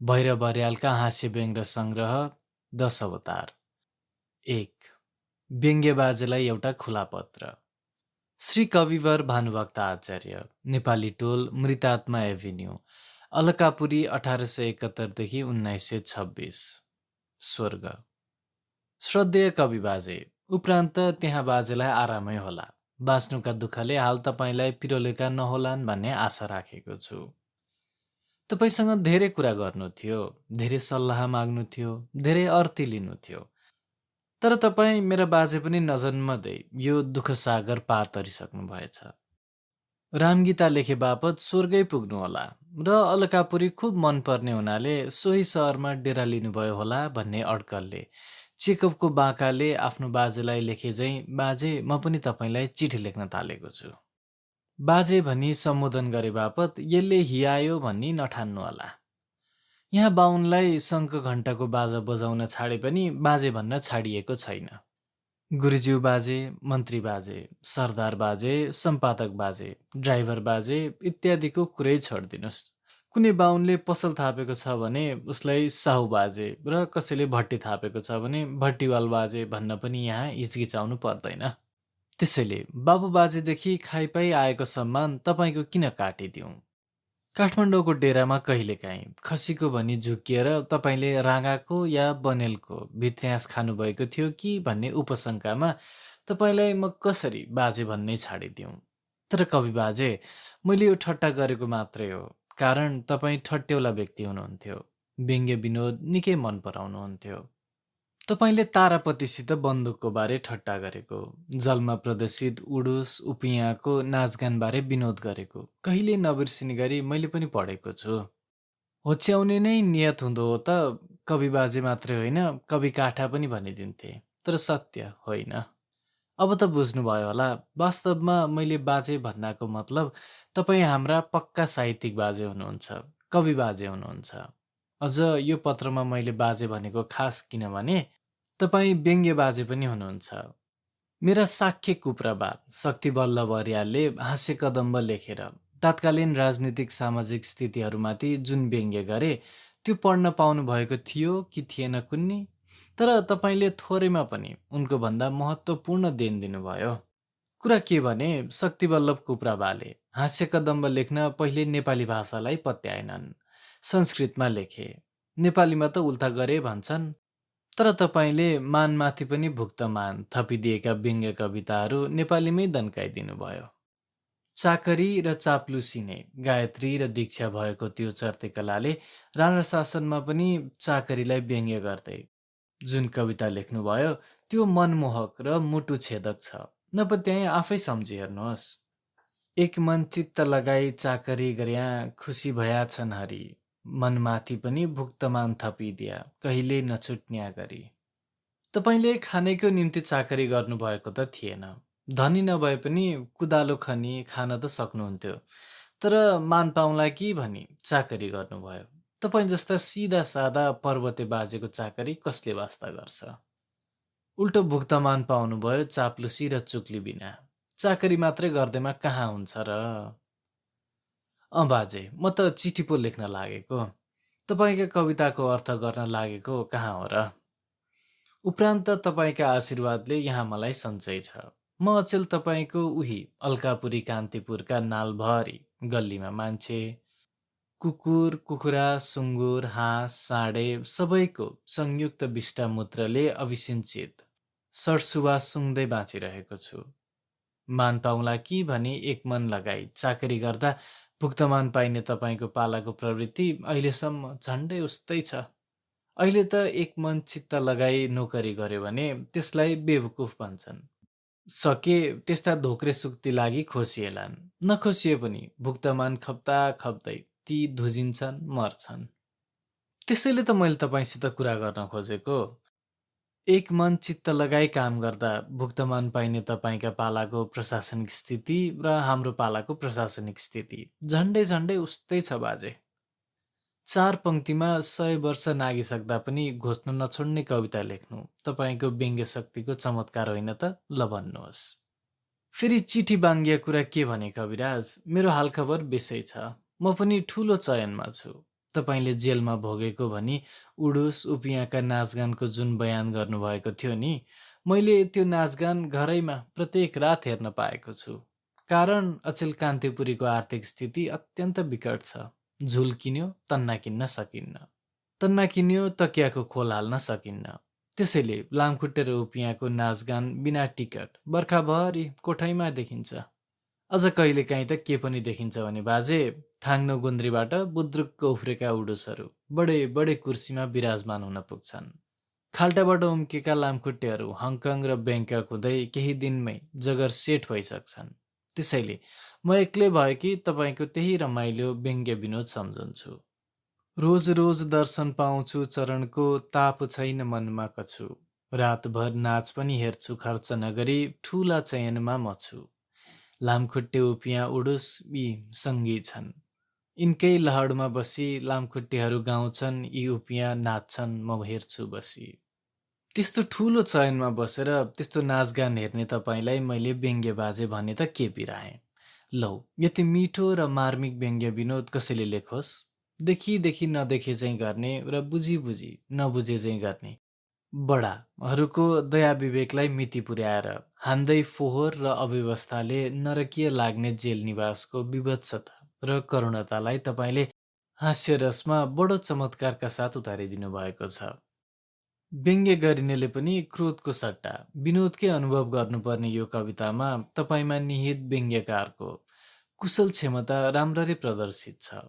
भैरव अर्यालका हास्यव्यङ्ग्य सङ्ग्रह 10 अवतार। 1. व्यङ्ग्यबाजेलाई एउटा खुला पत्र। श्री कविवर भानुभक्त आचार्य, नेपाली टोल, मृतात्मा एभिन्यू, अलकापुरी, 1871 देखि 1926। स्वर्ग। श्रद्धेय कवि बाजे, उपरान्त त्यहाँ बाजेलाई आरामै होला। बाँच्नुका दुःखले हाल तपाईँलाई पिरोलेका नहोलान् भन्ने आशा राखेको छु। तपाईँसँग धेरै कुरा गर्नु थियो, धेरै सल्लाह माग्नु थियो, धेरै अर्थी लिनु थियो। तर तपाईँ मेरा बाजे पनि नजन्मदै यो दुःख सागर पार तरिसक्नु भएछ। रामगीता लेखे बापत स्वर्गै पुग्नु होला र अलकापुरी खुब मनपर्ने हुनाले सोही सहरमा डेरा लिनुभयो होला भन्ने अड्कलले चेकअपको बाँकाले आफ्नो बाजेलाई लेखे झैँ बाजे म पनि तपाईँलाई चिठी लेख्न थालेको छु। बाजे भनी सम्बोधन गरे बापत यसले हियायो भन्ने नठान्नु होला। यहाँ बाहुनलाई शङ्ख घण्टाको बाजा बजाउन छाडे पनि बाजे भन्न छाडिएको छैन। गुरुज्यू बाजे, मन्त्री बाजे, सरदार बाजे, सम्पादक बाजे, ड्राइभर बाजे इत्यादिको कुरै छोडिदिनुहोस्। कुनै बाहुनले पसल थापेको छ भने उसलाई साहु बाजे र कसैले भट्टी थापेको छ भने भट्टीवाल बाजे भन्न पनि यहाँ हिचकिचाउनु पर्दैन। त्यसैले बाबु बाजेदेखि खाइपाई आएको सम्मान तपाईँको किन काटिदिउँ? काठमाडौँको डेरामा कहिलेकाहीँ खसीको भनी झुक्किएर तपाईँले राँगाको या बनेलको भित्र्यास खानुभएको थियो कि भन्ने उपशङ्कामा तपाईँलाई म कसरी बाजे भन्नै छाडिदिउँ। तर कवि बाजे, मैले यो ठट्टा गरेको मात्रै हो, कारण तपाईँ ठट्यौला व्यक्ति हुनुहुन्थ्यो। व्यङ्ग्य विनोद निकै मन पराउनुहुन्थ्यो। तपाईँले तारापतिसित बन्दुकको बारे ठट्टा गरेको, जलमा प्रदर्शित उडुस उपियाँको नाचगानबारे विनोद गरेको कहिले नबिर्सिने गरी मैले पनि पढेको छु। होच्याउने नै नियत हुँदो हो त कवि बाजे मात्रै होइन, कवि काठा पनि भनिदिन्थे। तर सत्य होइन। अब त बुझ्नुभयो होला, वास्तवमा मैले बाजे भन्नाको मतलब तपाईँ हाम्रा पक्का साहित्यिक बाजे हुनुहुन्छ, कवि बाजे हुनुहुन्छ। अझ यो पत्रमा मैले बाजे भनेको खास किनभने तपाईँ व्यङ्ग्य बाजे पनि हुनुहुन्छ। मेरा साख्य कुप्रबा शक्ति बल्लभ अर्यालले हास्य कदम्ब लेखेर तात्कालीन राजनीतिक सामाजिक स्थितिहरूमाथि जुन व्यङ्ग्य गरे त्यो पढ्न पाउनु भएको थियो कि थिएन कुन्नी? तर तपाईँले थोरैमा पनि उनको भन्दा महत्त्वपूर्ण देन दिनुभयो। कुरा के भने शक्तिवल्लभ कुप्रबाले हास्य कदम्ब लेख्न पहिले नेपाली भाषालाई पत्याएनन्, संस्कृतमा लेखे। नेपालीमा त उल्था गरे भन्छन्। तर तपाईँले मानमाथि पनि भुक्तमान थपिदिएका व्यङ्ग्य कविताहरू नेपालीमै दन्काइदिनु भयो। चाकरी र चाप्लुसी नै गायत्री र दीक्षा भएको त्यो चर्तेकलाले राणा शासनमा पनि चाकरीलाई व्यङ्ग्य गर्दै जुन कविता लेख्नुभयो त्यो मनमोहक र मुटु छेदक छ। नपत्याइ आफै सम्झिहेर्नुहोस्। एक मन चित्त लगाई चाकरी गर्या खुसी भया छन् हरि, मनमाथि पनि भुक्तमान थपिदिया कहिले नछुट्न्या गरी। तपाईँले खानेको निम्ति चाकरी गर्नुभएको त थिएन। धनी नभए पनि कुदालो खनी खान त सक्नुहुन्थ्यो। तर मान पाउला कि भनी चाकरी गर्नुभयो। तपाईँ जस्ता सिधा सादा पर्वते बाजेको चाकरी कसले वास्ता गर्छ? उल्टो भुक्तमान पाउनुभयो चाप्लुसी र चुक्ली बिना। चाकरी मात्रै गर्दैमा कहाँ हुन्छ र? बाजे, म त चिठी पो लेख्न लागेको। तपाईँका कविताको अर्थ गर्न लागेको कहाँ हो र? उपरान्त तपाईँका आशीर्वादले यहाँ मलाई सन्चै छ। म अचेल तपाईँको उही अलकापुरी कान्तिपुरका नालभरि गल्लीमा मान्छे, कुकुर, कुखुरा, सुँगुर, हाँस, साँडे सबैको संयुक्त विष्टामूत्रले अभिसिञ्चित सरसुवास सुँग्दै बाँचिरहेको छु। मान पाउला कि भनी एक मन लगाई चाकरी गर्दा भुक्तमान पाइने तपाईँको पालाको प्रवृत्ति अहिलेसम्म झन्डै उस्तै छ। अहिले त एक मन चित्त लगाई नोकरी गर्यो भने त्यसलाई बेवकुफ भन्छन्। सके त्यस्ता धोक्रे सुक्ति लागि खोसिएलान्, नखोसिए पनि भुक्तमान खप्दा खप्दै ती धुजिन्छन्, मर्छन्। त्यसैले त मैले तपाईँसित कुरा गर्न खोजेको। एक मन चित्त लगाई काम गर्दा भुक्तमान पाइने तपाईँका पालाको प्रशासनिक स्थिति र हाम्रो पालाको प्रशासनिक स्थिति झन्डै झन्डै उस्तै छ बाजे। 4 पङ्क्तिमा 100 वर्ष नागिसक्दा पनि घोच्न नछोड्ने कविता लेख्नु तपाईँको व्यङ्ग्य शक्तिको चमत्कार होइन त? ल भन्नुहोस्। फेरि चिठी बाङ्गिया कुरा के भने कविराज, मेरो हालखबर बेसै छ। म पनि ठुलो चयनमा छु। तपाईँले जेलमा भोगेको भनी उडुस उपियाँका नाचगानको जुन बयान गर्नुभएको थियो नि, मैले त्यो नाचगान घरैमा प्रत्येक रात हेर्न पाएको छु। कारण अचेल कान्तिपुरीको आर्थिक स्थिति अत्यन्त विकट छ। झुल किन्यो, तन्ना किन्न सकिन्न। तन्ना किन्यो, तकियाको खोल हाल्न सकिन्न। त्यसैले लामखुट्टे र उपियाँको नाचगान बिना टिकट बर्खाभरि कोठैमा देखिन्छ। अझ कहिलेकाहीँ त के पनि देखिन्छ भने बाजे, थाङ्नो गुन्द्रीबाट बुद्रुकको उफ्रेका उडुसहरू बडे बडे कुर्सीमा विराजमान हुन पुग्छन्। खाल्टाबाट उम्केका लामखुट्टेहरू हङकङ र ब्याङ्कक हुँदै केही दिनमै जगर सेट भइसक्छन्। त्यसैले म एक्लै भए कि तपाईँको त्यही रमाइलो व्यङ्ग्य विनोद सम्झन्छु। रोज रोज दर्शन पाउँछु चरणको, ताप छैन मनमा कछु। रातभर नाच पनि हेर्छु खर्च नगरी, ठुला चयनमा म छु। लामखुट्टे उपियाँ उडुस यी सङ्गी छन्। यिनकै लहडमा बसी लामखुट्टेहरू गाउँछन्, यी उपियाँ नाच्छन्, म हेर्छु बसी। त्यस्तो ठुलो चयनमा बसेर त्यस्तो नाचगान हेर्ने तपाईँलाई मैले व्यङ्ग्य बाजे भने त के बिराएँ। लौ, यति मिठो र मार्मिक व्यङ्ग्य विनोद कसैले लेखोस्। देखी नदेखे चाहिँ गर्ने र बुझी बुझी नबुझे चाहिँ गर्ने बडाहरूको दया विवेकलाई मिति पुर्याएर हान्दै फोहोर र अव्यवस्थाले नरकीय लाग्ने जेल निवासको विभत्सता र करुणतालाई तपाईँले हास्यरसमा बडो चमत्कारका साथ उतारिदिनु भएको छ। व्यङ्ग्य गरिनेले पनि क्रोधको सट्टा विनोदकै अनुभव गर्नुपर्ने यो कवितामा तपाईँमा निहित व्यङ्ग्यकारको कुशल क्षमता राम्ररी प्रदर्शित छ।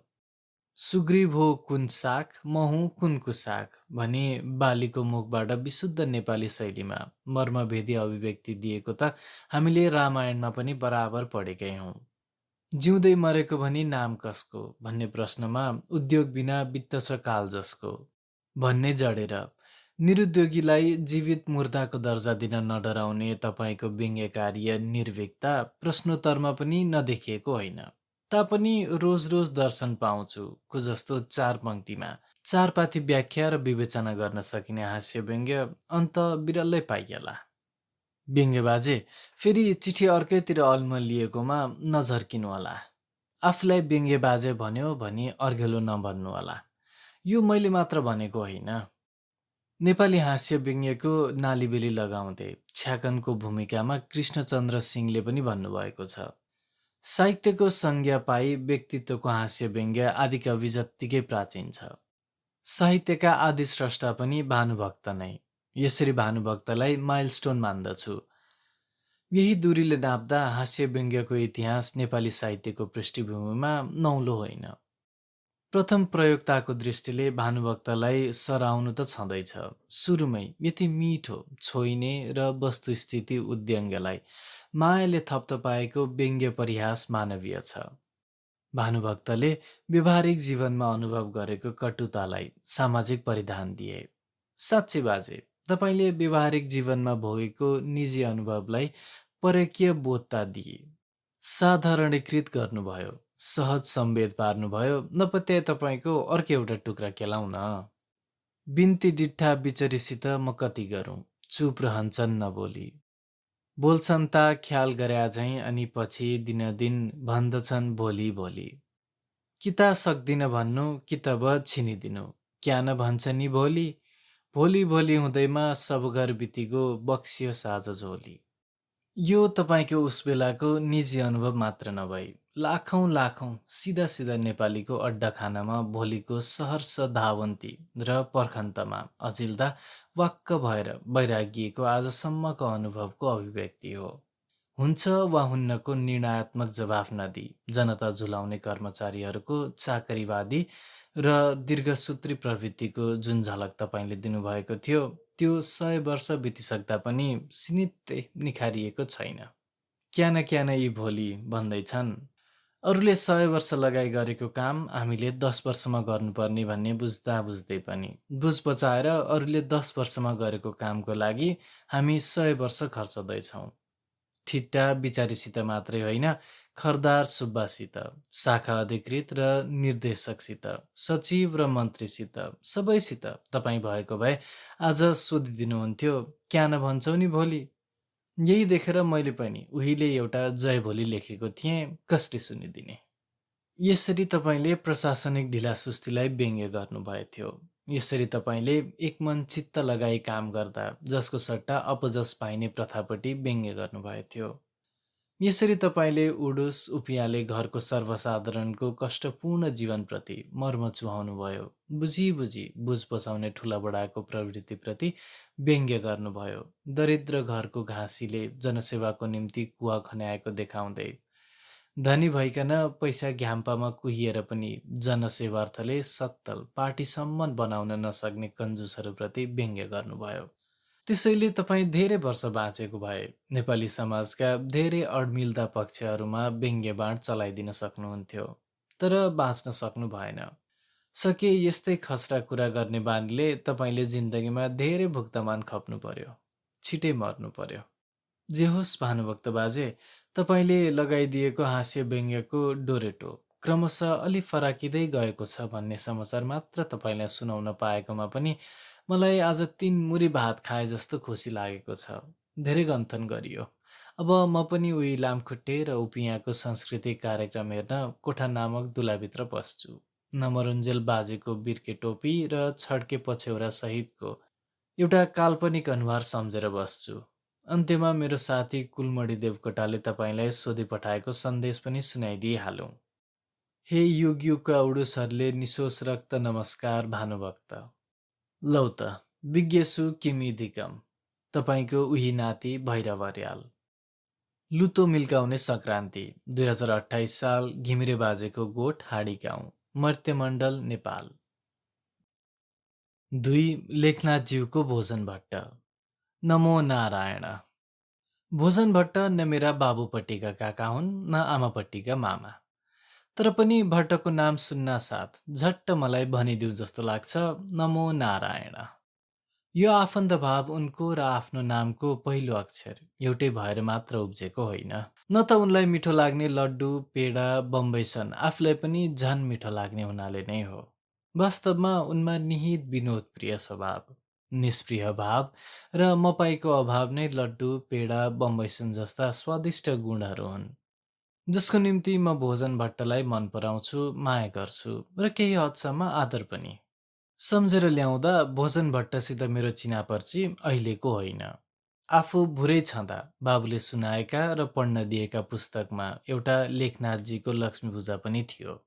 सुग्रीव हो कुन साख, म हुँ कुनको साख भनी बालीको मुखबाट विशुद्ध नेपाली शैलीमा मर्मभेदी अभिव्यक्ति दिएको त हामीले रामायणमा पनि बराबर पढेकै हौँ। जिउँदै मरेको भनी नाम कसको भन्ने प्रश्नमा उद्योग बिना वित्त छ काल जसको भन्ने जडेर निरुद्योगीलाई जीवित मुर्दाको दर्जा दिन नडराउने तपाईँको व्यङ्ग्यकार्य निर्भीकता प्रश्नोत्तरमा पनि नदेखिएको होइन। तापनि रोज रोज दर्शन पाउँछु को जस्तो चार पङ्क्तिमा चार पाथी व्याख्या र विवेचना गर्न सकिने हास्य व्यङ्ग्य अन्त बिरलै पाइएला। व्यङ्ग्य बाजे, फेरि चिठी अर्कैतिर अल्मलिएकोमा नझर्किनुहोला। आफूलाई व्यङ्ग्य बाजे भन्यो भनी अर्घेलो नभन्नुहोला। यो मैले मात्र भनेको होइन। नेपाली हास्य व्यङ्ग्यको नालीबेली लगाउँदै छ्याकनको भूमिकामा कृष्णचन्द्र सिंहले पनि भन्नुभएको छ, साहित्यको संज्ञा पाई व्यक्तित्वको हास्य व्यङ्ग्य आदिकवि जत्तिकै प्राचीन छ। साहित्यका आदि स्रष्टा पनि भानुभक्त नै। यसरी भानुभक्तलाई माइलस्टोन मान्दछु। यही दूरीले नाप्दा हास्य व्यङ्ग्यको इतिहास नेपाली साहित्यको पृष्ठभूमिमा नौलो होइन। प्रथम प्रयोक्ताको दृष्टिले भानुभक्तलाई सराउनु त छँदैछ। सुरुमै यति मिठो छोइने र वस्तुस्थिति उद्यङ्गलाई मायाले थप्थपाएको व्यङ्ग्य परिहास मानवीय छ। भानुभक्तले व्यवहारिक जीवनमा अनुभव गरेको कटुतालाई सामाजिक परिधान दिए। साँच्चै बाजे, तपाईँले व्यवहारिक जीवनमा भोगेको निजी अनुभवलाई परकीय बोधता दिए। साधारणीकृत गर्नुभयो, सहज सम्वेद पार्नुभयो। नपत्याए तपाईँको अर्को एउटा टुक्रा केलाउँ न। बिन्ती डिट्ठा बिचरीसित म कति गरौँ, चुप रहन्छन् नबोली। बोल्छन् ता ख्याल गर्या झैँ अनि पछि दिनदिन भन्दछन् भोलि भोलि। कि ता सक्दिन भन्नु कि तब छिनिदिनु, क्या न भन्छ नि भोलि। भोलि भोलि हुँदैमा सब घर बितिगो बक्सियो साझ झोली। यो तपाईँको उस बेलाको निजी अनुभव मात्र नभई लाखौँ सिधा सिधा नेपालीको अड्डा खानामा भोलिको सहर्ष धावन्ती र पर्खन्तमा अजिल्दा वाक्क भएर वैरागिएको आजसम्मको अनुभवको अभिव्यक्ति हो। हुन्छ वा हुन्नको निर्णयात्मक जवाफ नदिई जनता झुलाउने कर्मचारीहरूको चाकरीवादी र दीर्घसूत्री प्रवृत्तिको जुन झलक तपाईँले दिनुभएको थियो, त्यो 100 वर्ष बितिसक्दा पनि सिनित्तै निखारिएको छैन। क्या न यी भोलि भन्दैछन्। अरूले 100 वर्ष लगाई गरेको काम हामीले 10 वर्षमा गर्नुपर्ने भन्ने बुझ्दा बुझ्दै पनि बुझ बचाएर अरूले 10 वर्षमा गरेको कामको लागि हामी 100 वर्ष खर्चदैछौँ। ठिट्टा बिचारीसित मात्रै होइन, खरदार सुब्बासित, शाखा अधिकृत र निर्देशकसित, सचिव र मन्त्रीसित, सबैसित तपाईँ भएको भए आज सोधिदिनुहुन्थ्यो, क्या न भन्छौ नि भोलि। यही देखेर मैले पनि उहिले एउटा जय भोलि लेखेको थिएँ, कसले सुनिदिने। यसरी तपाईँले प्रशासनिक ढिलासुस्तीलाई व्यङ्ग्य गर्नुभएथ्यो। यसरी तपाईँले एक मन चित्त लगाई काम गर्दा जसको सट्टा अपजस पाइने प्रथापट्टि व्यङ्ग्य गर्नुभएथ्यो। यसरी तपाईँले उडुस उपियाँले घरको सर्वसाधारणको कष्टपूर्ण जीवनप्रति मर्म चुहाउनुभयो। बुझी बुझी बुझ पचाउने ठुलाबडाको प्रवृत्तिप्रति व्यङ्ग्य गर्नुभयो। दरिद्र घरको घाँसीले जनसेवाको निम्ति कुवा खन्याएको देखाउँदै धनी भइकन पैसा घ्याम्पामा कुहिएर पनि जनसेवार्थले सत्तल पार्टीसम्म बनाउन नसक्ने कन्जुसहरूप्रति व्यङ्ग्य गर्नुभयो। त्यसैले तपाईँ धेरै वर्ष बाँचेको भए नेपाली समाजका धेरै अड्मिल्दा पक्षहरूमा व्यङ्ग्य बाण चलाइदिन सक्नुहुन्थ्यो, तर बाँच्न सक्नु भएन। सके यस्तै खस्रा कुरा गर्ने बानीले तपाईँले जिन्दगीमा धेरै भुक्तमान खप्नु पर्यो, छिटै मर्नु पर्यो। जे होस् भानुभक्त बाजे, तपाईँले लगाइदिएको हास्य व्यङ्ग्यको डोरेटो क्रमशः अलि फराकिँदै गएको छ भन्ने समाचार मात्र तपाईँलाई सुनाउन पाएकोमा पनि मलाई आज 3 मुरी भात खाए जस्तो खुसी लागेको छ। धेरै गन्थन गरियो। अब म पनि उही लामखुट्टे र उपियाँको सांस्कृतिक कार्यक्रम हेर्न कोठा नामक दुलाभित्र पस्छु। नमरुन्जेल बाजेको बिर्के टोपी र छड्के पछ्यौरा सहितको एउटा काल्पनिक अनुहार सम्झेर बस्छु। अन्त्यमा मेरो साथी कुलमणि देवकोटाले तपाईँलाई सोधिपठाएको सन्देश पनि सुनाइदिइहालौँ। हे युग युगका उडुसहरूले निशोष रक्त नमस्कार भानुभक्त। लौ त विज्ञसु किमिधिकम, तपाईँको उही नाति भैरव अर्याल। लुतो मिल्काउने सङ्क्रान्ति 2028 साल घिमिरे बाजेको गोठ हाडी गाउँ, मर्त्यमण्डल, नेपाल। 2 लेखनाथज्यूको भोजन भट्ट। नमो नारायण। भोजन भट्ट न मेरा बाबुपट्टिका काका हुन् न आमापट्टिका मामा, तर पनि भट्टको नाम सुन्नासाथ झट्ट मलाई भनिदिउ जस्तो लाग्छ, नमो नारायण। यो आफन्तभाव उनको र आफ्नो नामको पहिलो अक्षर एउटै भएर मात्र उब्जेको होइन। न त उनलाई मिठो लाग्ने लड्डु पेडा बम्बैसन आफूलाई पनि झन मिठो लाग्ने हुनाले नै हो। वास्तवमा उनमा निहित विनोदप्रिय स्वभाव, निष्प्रिय भाव र मपाईको अभाव नै लड्डु पेडा बम्बैसन जस्ता स्वादिष्ट गुणहरू हुन्, जसको निम्ति म भोजन भट्टलाई मन पराउँछु, माया गर्छु र केही हदसम्म आदर पनि। सम्झेर ल्याउँदा भोजन भट्टसित मेरो चिनापर्ची अहिलेको होइन। आफू भुरै छँदा बाबुले सुनाएका र पढ्न दिएका पुस्तकमा एउटा लेखनाथजीको लक्ष्मीपूजा पनि थियो।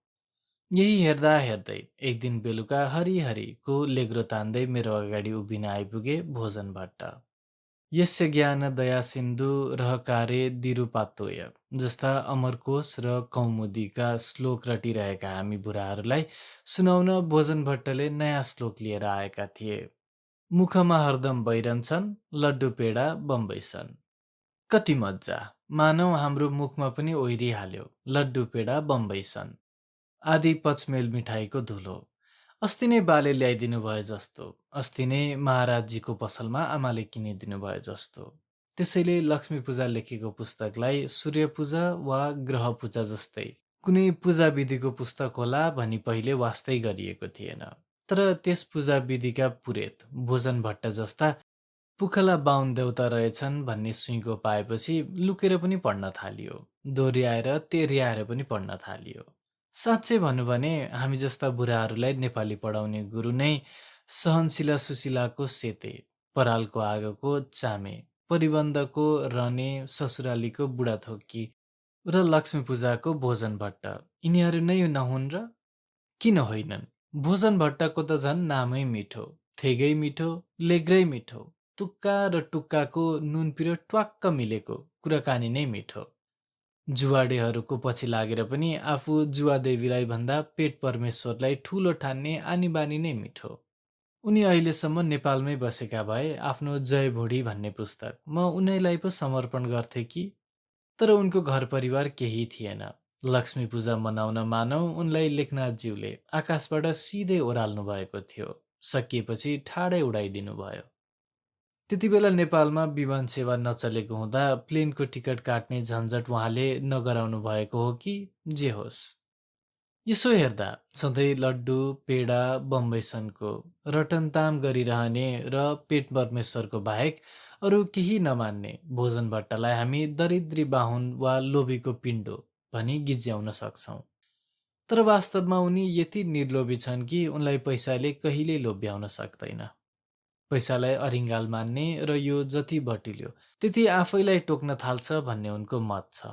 यही हेर्दा हेर्दै एक दिन बेलुका हरिहरिको लेग्रो तान्दै मेरो अगाडि उभिन आइपुगे भोजन भट्ट। यस्य ज्ञान दया सिन्धु रहकारे दिरुपातोय जस्ता अमरकोश र कौमुदीका श्लोक रटिरहेका हामी बुढाहरूलाई सुनाउन भोजन भट्टले नयाँ श्लोक लिएर आएका थिए। मुखमा हरदम बैरन्छन्, लड्डु पेडा बम्बैसन। कति मज्जा, मानौ हाम्रो मुखमा पनि ओइरिहाल्यो लड्डु पेडा बम्बैसन। आदि पचमेल मिठाईको धुलो। अस्ति नै बाले ल्याइदिनु भए जस्तो, अस्ति नै महाराजजीको पसलमा आमाले किनिदिनु भए जस्तो। त्यसैले लक्ष्मी पूजा लेखेको पुस्तकलाई सूर्य पूजा वा ग्रह पूजा जस्तै कुनै पूजा विधिको पुस्तक होला भनी पहिले वास्तै गरिएको थिएन। तर त्यस पूजा विधिका पुरेत भोजन भट्ट जस्ता पुखला बाहुन देउता रहेछन् भन्ने सुइँको पाएपछि लुकेर पनि पढ्न थालियो, दोहोऱ्याएर तेर्याएर पनि पढ्न थालियो। साँच्चै भन्नु भने हामी जस्ता बुढाहरूलाई नेपाली पढाउने गुरु नै सहनशीला सुशीलाको सेते, परालको आगोको चामे, परिबन्धको रने, ससुरालीको बुढाथोकी र लक्ष्मी पूजाको भोजन भट्ट यिनीहरू नै नहुन् र? किन होइनन्? भोजन भट्टको त झन् नामै मिठो, थेगै मिठो, लेग्रै मिठो, तुक्का र टुक्काको नुन पिरो ट्वाक्क मिलेको कुराकानी नै मिठो। जुवाडेहरूको पछि लागेर पनि आफू जुवादेवीलाई भन्दा पेट परमेश्वरलाई ठुलो ठान्ने आनी बानी नै मिठो। उनी अहिलेसम्म नेपालमै बसेका भए आफ्नो जय भुडी भन्ने पुस्तक म उनैलाई पो समर्पण गर्थे कि। तर उनको घर परिवार केही थिएन। लक्ष्मी पूजा मनाउन मानौ उनलाई लेखनाथज्यूले आकाशबाट सिधै ओह्राल्नु भएको थियो, सकिएपछि ठाडै उडाइदिनु भयो। त्यति बेला नेपालमा विमान सेवा नचलेको हुँदा प्लेनको टिकट काट्ने झन्झट उहाँले नगराउनु भएको हो कि जे होस्। यसो हेर्दा सधैँ लड्डु पेडा बम्बैसनको रटनताम गरिरहने र पेट परमेश्वरको बाहेक अरू केही नमान्ने भोजन भट्टलाई हामी दरिद्री बाहुन वा लोभीको पिण्डो भनी गिज्याउन सक्छौँ। तर वास्तवमा उनी यति निर्लोभी छन् कि उनलाई पैसाले कहिल्यै लोभ्याउन सक्दैन। पैसालाई अरिङ्गाल मान्ने र यो जति बटिल्यो त्यति आफैलाई टोक्न थाल्छ भन्ने उनको मत छ।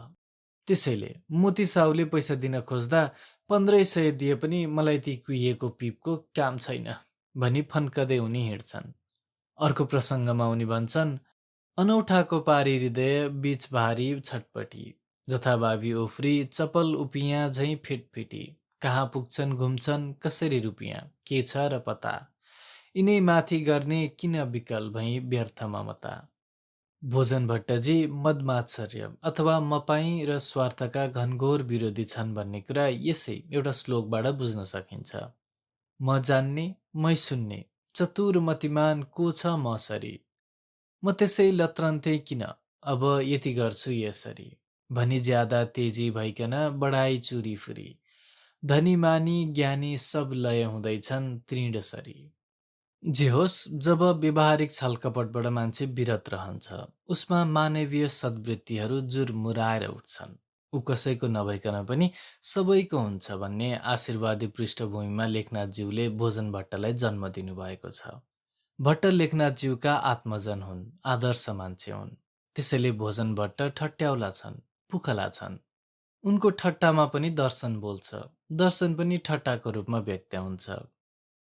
त्यसैले मोती साहुले पैसा दिन खोज्दा 1500 दिए पनि मलाई ती कुहिएको पिपको काम छैन भनी फन्कँदै उनी हिँड्छन्। अर्को प्रसङ्गमा उनी भन्छन्, अनौठाको पारी हृदय बीच भारी छटपटी, जथाभावी उफ्री चपल उपियाँ झैँ फिटफिटी, कहाँ पुग्छन् घुम्छन् कसरी रुपियाँ, के छ र पता, यिनै माथि गर्ने किन विकल भई व्यर्थ ममता। भोजन भट्टजी मदमात्सर्य अथवा मपाई र स्वार्थका घनघोर विरोधी छन् भन्ने कुरा यसै एउटा श्लोकबाट बुझ्न सकिन्छ। म जान्ने, मै सुन्ने, चतुर मतिमान को छ मसरी, म त्यसै लत्रन्थे किन, अब यति गर्छु यसरी, भनी ज्यादा तेजी भइकन बढाई चुरीफुरी, धनी मानी ज्ञानी सब लय हुँदैछन् तृणसरी। जे होस्, जब व्यवहारिक छलकपटबाट मान्छे विरत रहन्छ, उसमा मानवीय सद्वृत्तिहरू जुरमुराएर उठ्छन्। ऊ कसैको नभइकन पनि सबैको हुन्छ भन्ने आशीर्वादी पृष्ठभूमिमा लेखनाथज्यूले भोजन भट्टलाई जन्म दिनुभएको छ। भट्ट लेखनाथज्यूका आत्मजन हुन्, आदर्श मान्छे हुन्। त्यसैले भोजन भट्ट ठट्याउला छन्, पुखला छन्। उनको ठट्टामा पनि दर्शन बोल्छ, दर्शन पनि ठट्टाको रूपमा व्यक्त हुन्छ।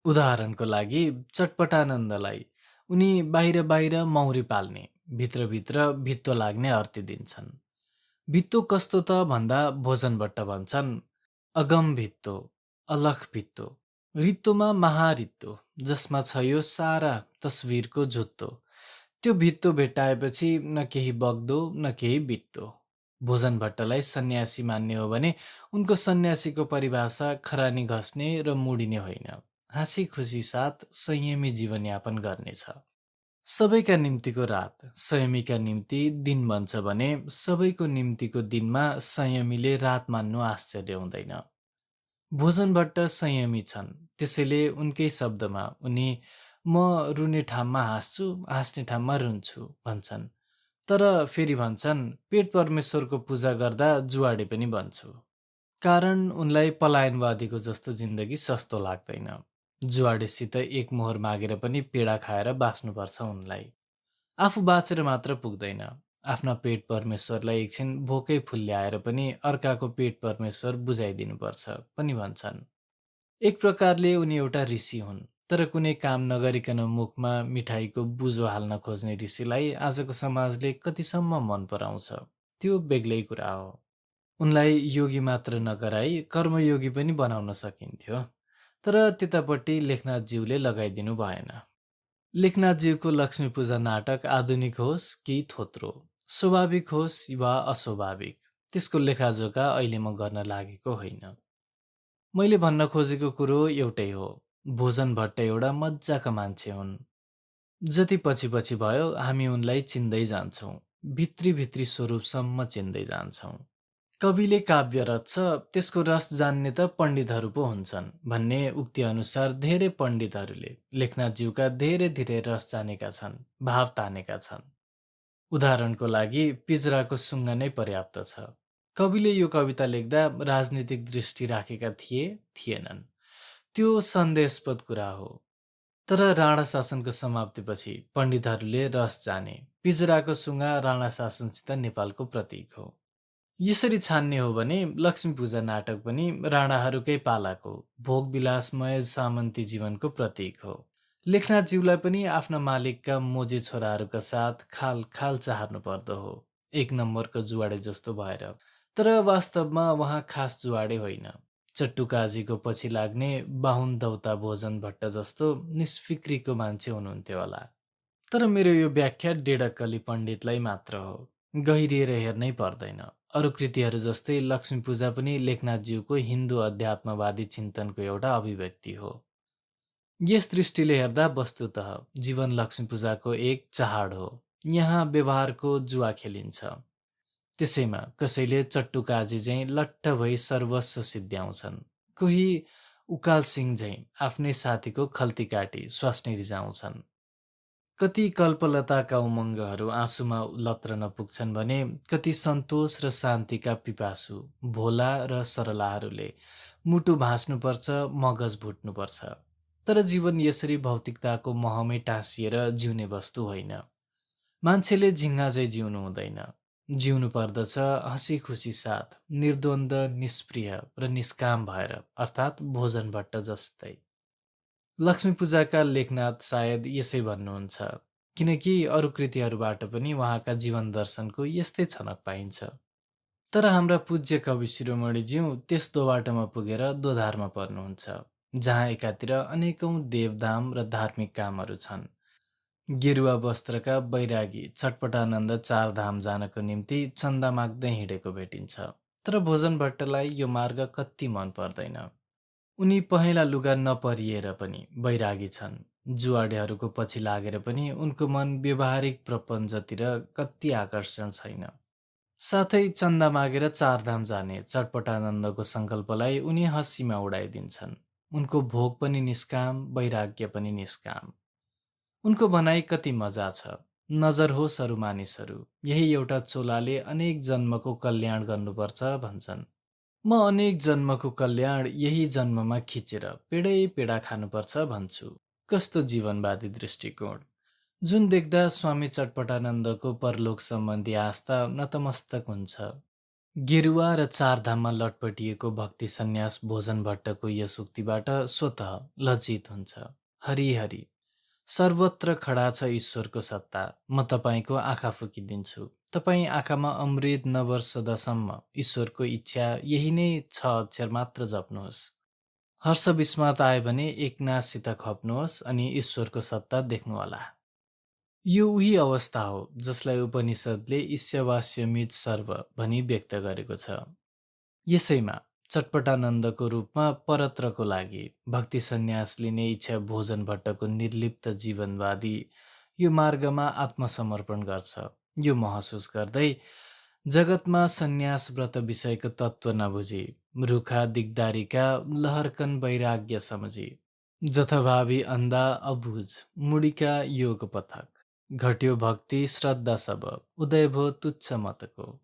उदाहरणको लागि चटपटानन्दलाई उनी बाहिर बाहिर मौरी पाल्ने, भित्रभित्र भित्तो लाग्ने अर्ती दिन्छन्। भित्तो कस्तो त भन्दा भोजन भट्ट भन्छन्, अगम भित्तो, अलख भित्तो, रित्तोमा महारित्तो, जसमा छ यो सारा तस्विरको जुत्तो। त्यो भित्तो भेट्टाएपछि न केही बग्दो न केही बित्तो। भोजन भट्टलाई सन्यासी मान्ने हो भने उनको सन्यासीको परिभाषा खरानी घस्ने र मुडिने होइन, हाँसी खुसी साथ संयमी जीवनयापन गर्नेछ। सबैका निम्तिको रात संयमीका निम्ति दिन बन्छ भने सबैको निम्तिको दिनमा संयमीले रात मान्नु आश्चर्य हुँदैन। भोजन भट्ट संयमी छन्, त्यसैले उनकै शब्दमा उनी म रुने ठाममा हाँस्छु, हाँस्ने ठाममा रुन्छु भन्छन्। तर फेरि भन्छन्, पेट परमेश्वरको पूजा गर्दा जुवाडे पनि बन्छु। कारण उनलाई पलायनवादीको जस्तो जिन्दगी सस्तो लाग्दैन। जुवाडेसित एक मोहर मागेर पनि पेडा खाएर बाँच्नुपर्छ उनलाई। आफू बाँचेर मात्र पुग्दैन, आफ्ना पेट परमेश्वरलाई एकछिन भोकै फुल्याएर पनि अर्काको पेट परमेश्वर बुझाइदिनुपर्छ पनि भन्छन्। एक प्रकारले उनी एउटा ऋषि हुन्, तर कुनै काम नगरिकन मुखमा मिठाईको बुझो हाल्न खोज्ने ऋषिलाई आजको समाजले कतिसम्म मन पराउँछ त्यो बेग्लै कुरा हो। उनलाई योगी मात्र नगराई कर्मयोगी पनि बनाउन सकिन्थ्यो, तर त्यतापट्टि लेखनाथज्यूले लगाइदिनु भएन। लेखनाथज्यूको लक्ष्मी पूजा नाटक आधुनिक होस् कि थोत्रो, स्वाभाविक होस् वा अस्वाभाविक, त्यसको लेखाजोखा अहिले म गर्न लागेको होइन। मैले भन्न खोजेको कुरो एउटै हो, भोजन भट्ट एउटा मज्जाका मान्छे हुन्। जति पछि पछि भयो हामी उनलाई चिन्दै जान्छौँ, भित्री भित्री स्वरूपसम्म चिन्दै जान्छौँ। कविले काव्य रच्छ, त्यसको रस जान्ने त पण्डितहरू पो हुन्छन् भन्ने उक्ति अनुसार धेरै पण्डितहरूले लेखनाथज्यूका धेरै धेरै रस जानेका छन्, भाव तानेका छन्। उदाहरणको लागि पिजराको सुङ्गा नै पर्याप्त छ। कविले यो कविता लेख्दा राजनीतिक दृष्टि राखेका थिएनन्, त्यो सन्देशपद कुरा हो। तर राणा शासनको समाप्तिपछि पण्डितहरूले रस जाने, पिजराको सुङ्गा राणा शासनसित नेपालको प्रतीक हो। यसरी छान्ने हो भने लक्ष्मी पूजा नाटक पनि राणाहरूकै पालाको भोगविलासमय सामन्ती जीवनको प्रतीक हो। लेखनाथज्यूलाई पनि आफ्ना मालिकका मोजे छोराहरूका साथ खाल खाल चाहनु पर्दो हो, एक नम्बरको जुवाडे जस्तो भएर। तर वास्तवमा उहाँ खास जुवाडे होइन, चट्टुकाजीको पछि लाग्ने बाहुन दौता भोजन भट्ट जस्तो निष्फिक्रीको मान्छे हुनुहुन्थ्यो होला। तर मेरो यो व्याख्या डेढक्कली पण्डितलाई मात्र हो, गहिरिएर हेर्नै पर्दैन। अरू कृतिहरू जस्तै लक्ष्मी पूजा पनि लेखनाथज्यूको हिन्दू अध्यात्मवादी चिन्तनको एउटा अभिव्यक्ति हो। यस दृष्टिले हेर्दा वस्तुतः जीवन लक्ष्मी पूजाको एक चाड हो। यहाँ व्यवहारको जुवा खेलिन्छ। त्यसैमा कसैले चट्टुकाजी झैँ लट्ठ भई सर्वस्व सिद्ध्याउँछन्, कोही उकाल सिंह झैँ आफ्नै साथीको खल्ती काटी स्वास्नी रिजाउँछन्। कति कल्पलताका उमङ्गहरू आँसुमा लत्रन पुग्छन् भने कति सन्तोष र शान्तिका पिपासु भोला र सरलाहरूले मुटु भाँच्नुपर्छ, मगज भुट्नुपर्छ। तर जीवन यसरी भौतिकताको महमै टाँसिएर जिउने वस्तु होइन। मान्छेले झिङ्गा जिउनु हुँदैन। जिउनु पर्दछ हँसी खुसी साथ, निर्द्वन्द, निष्प्रिय र निष्काम भएर, अर्थात् भोजन भट्ट जस्तै। लक्ष्मी पूजाका लेखनाथ सायद यसै भन्नुहुन्छ, किनकि अरू कृतिहरूबाट पनि उहाँका जीवन दर्शनको यस्तै छनक पाइन्छ। तर हाम्रा पूज्य कवि शिरोमणिज्यू त्यस दोबाटोमा पुगेर दोधारमा पर्नुहुन्छ, जहाँ एकातिर अनेकौं देवदाम र धार्मिक कामहरू छन्। गेरुवा वस्त्रका बैरागी चटपटानन्द चारधाम जानको निम्ति चन्दा माग्दै हिँडेको भेटिन्छ। तर भोजन भट्टलाई यो मार्ग कति मन पर्दैन। उनी पहेँला लुगा नपरिएर पनि बैरागी छन्। जुवाडेहरूको पछि लागेर पनि उनको मन व्यवहारिक प्रपञ्चतिर कति आकर्षण छैन। साथै चन्दा मागेर चारधाम जाने चटपटानन्दको सङ्कल्पलाई उनी हँसीमा उडाइदिन्छन्। उनको भोग पनि निष्काम, वैराग्य पनि निष्काम। उनको भनाइ कति मजा छ। नजर होस् अरू मानिसहरू, यही एउटा चोलाले अनेक जन्मको कल्याण गर्नुपर्छ भन्छन्। म अनेक जन्मको कल्याण यही जन्ममा खिचेर पेडै पेडा खानुपर्छ भन्छु। कस्तो जीवनवादी दृष्टिकोण, जुन देख्दा स्वामी चटपटानन्दको परलोक सम्बन्धी आस्था नतमस्तक हुन्छ। गेरुवा र चारधाममा लटपटिएको भक्ति सन्यास भोजन भट्टको यस उक्तिबाट स्वतः लज्जित हुन्छ। हरि हरि, सर्वत्र खडा छ ईश्वरको सत्ता, म तपाईँको आँखा फुकिदिन्छु। तपाईँ आँखामा अमृत नवर्षदसम्म ईश्वरको इच्छा यही नै 6 अक्षर मात्र जप्नुहोस्। हर्ष विस्मात आयो भने एकनाससित खप्नुहोस् अनि ईश्वरको सत्ता देख्नुहोला। यो उही अवस्था हो जसलाई उपनिषद्ले ईस्यवास्यमित सर्व भनी व्यक्त गरेको छ। यसैमा चटपटानन्दको रूपमा परत्रको लागि भक्ति सन्यास लिने इच्छा भोजन भट्टको निर्लिप्त जीवनवादी यो मार्गमा आत्मसमर्पण गर्छ। यो महसुस गर्दै जगतमा सन्यास व्रत विषयको तत्त्व नबुझी, रुखा दिगदारीका लहरकन वैराग्य समझी, जथाभावी अन्धा अबुझ मुडिका योग पथक, घट्यो भक्ति श्रद्धा सब, उदय भो तुच्छ मतको।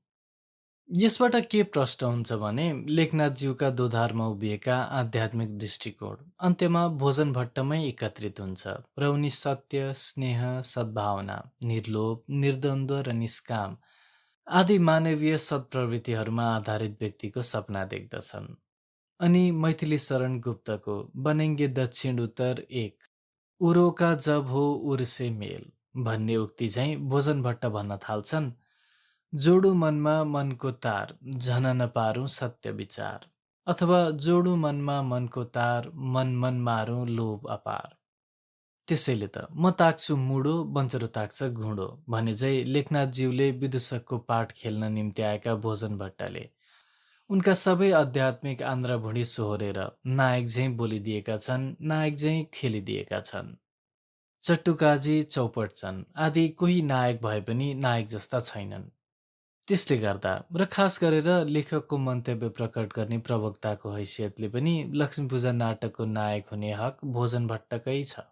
यसबाट के प्रष्ट हुन्छ भने लेखनाथज्यूका दोधारमा उभिएका आध्यात्मिक दृष्टिकोण अन्त्यमा भोजन भट्टमै एकत्रित हुन्छ र उनी सत्य, स्नेह, सद्भावना, निर्लोभ, निर्द्वन्द्व र निष्काम आदि मानवीय सत्प्रवृत्तिहरूमा आधारित व्यक्तिको सपना देख्दछन्। अनि मैथिली शरण गुप्तको बनेङ्गे दक्षिण उत्तर एक, उरोका जब हो उर्से मेल भन्ने उक्ति झैँ भोजन भट्ट भन्न थाल्छन्, जोडु मनमा मनको तार, झन नपारौँ सत्य विचार। अथवा जोडु मनमा मनको तार, मन मन मारौँ लोभ अपार। त्यसैले त म ताक्छु मुडो, बन्चरो ताक्छ घुँडो भने चाहिँ लेखनाथज्यूले विदूषकको पाठ खेल्न निम्ति आएका भोजन भट्टले उनका सबै आध्यात्मिक आन्द्राभुँडी सोहोरेर नायक झैँ बोलिदिएका छन्, नायक झैँ खेलिदिएका छन्। चट्टुकाजी, चौपटचन आदि कोही नायक भए पनि नायक जस्ता छैनन्। त्यसले गर्दा र खास गरेर लेखकको मन्तव्य प्रकट गर्ने प्रवक्ताको हैसियतले पनि लक्ष्मीपूजा नाटकको नायक हुने हक भोजन भट्टकै छ।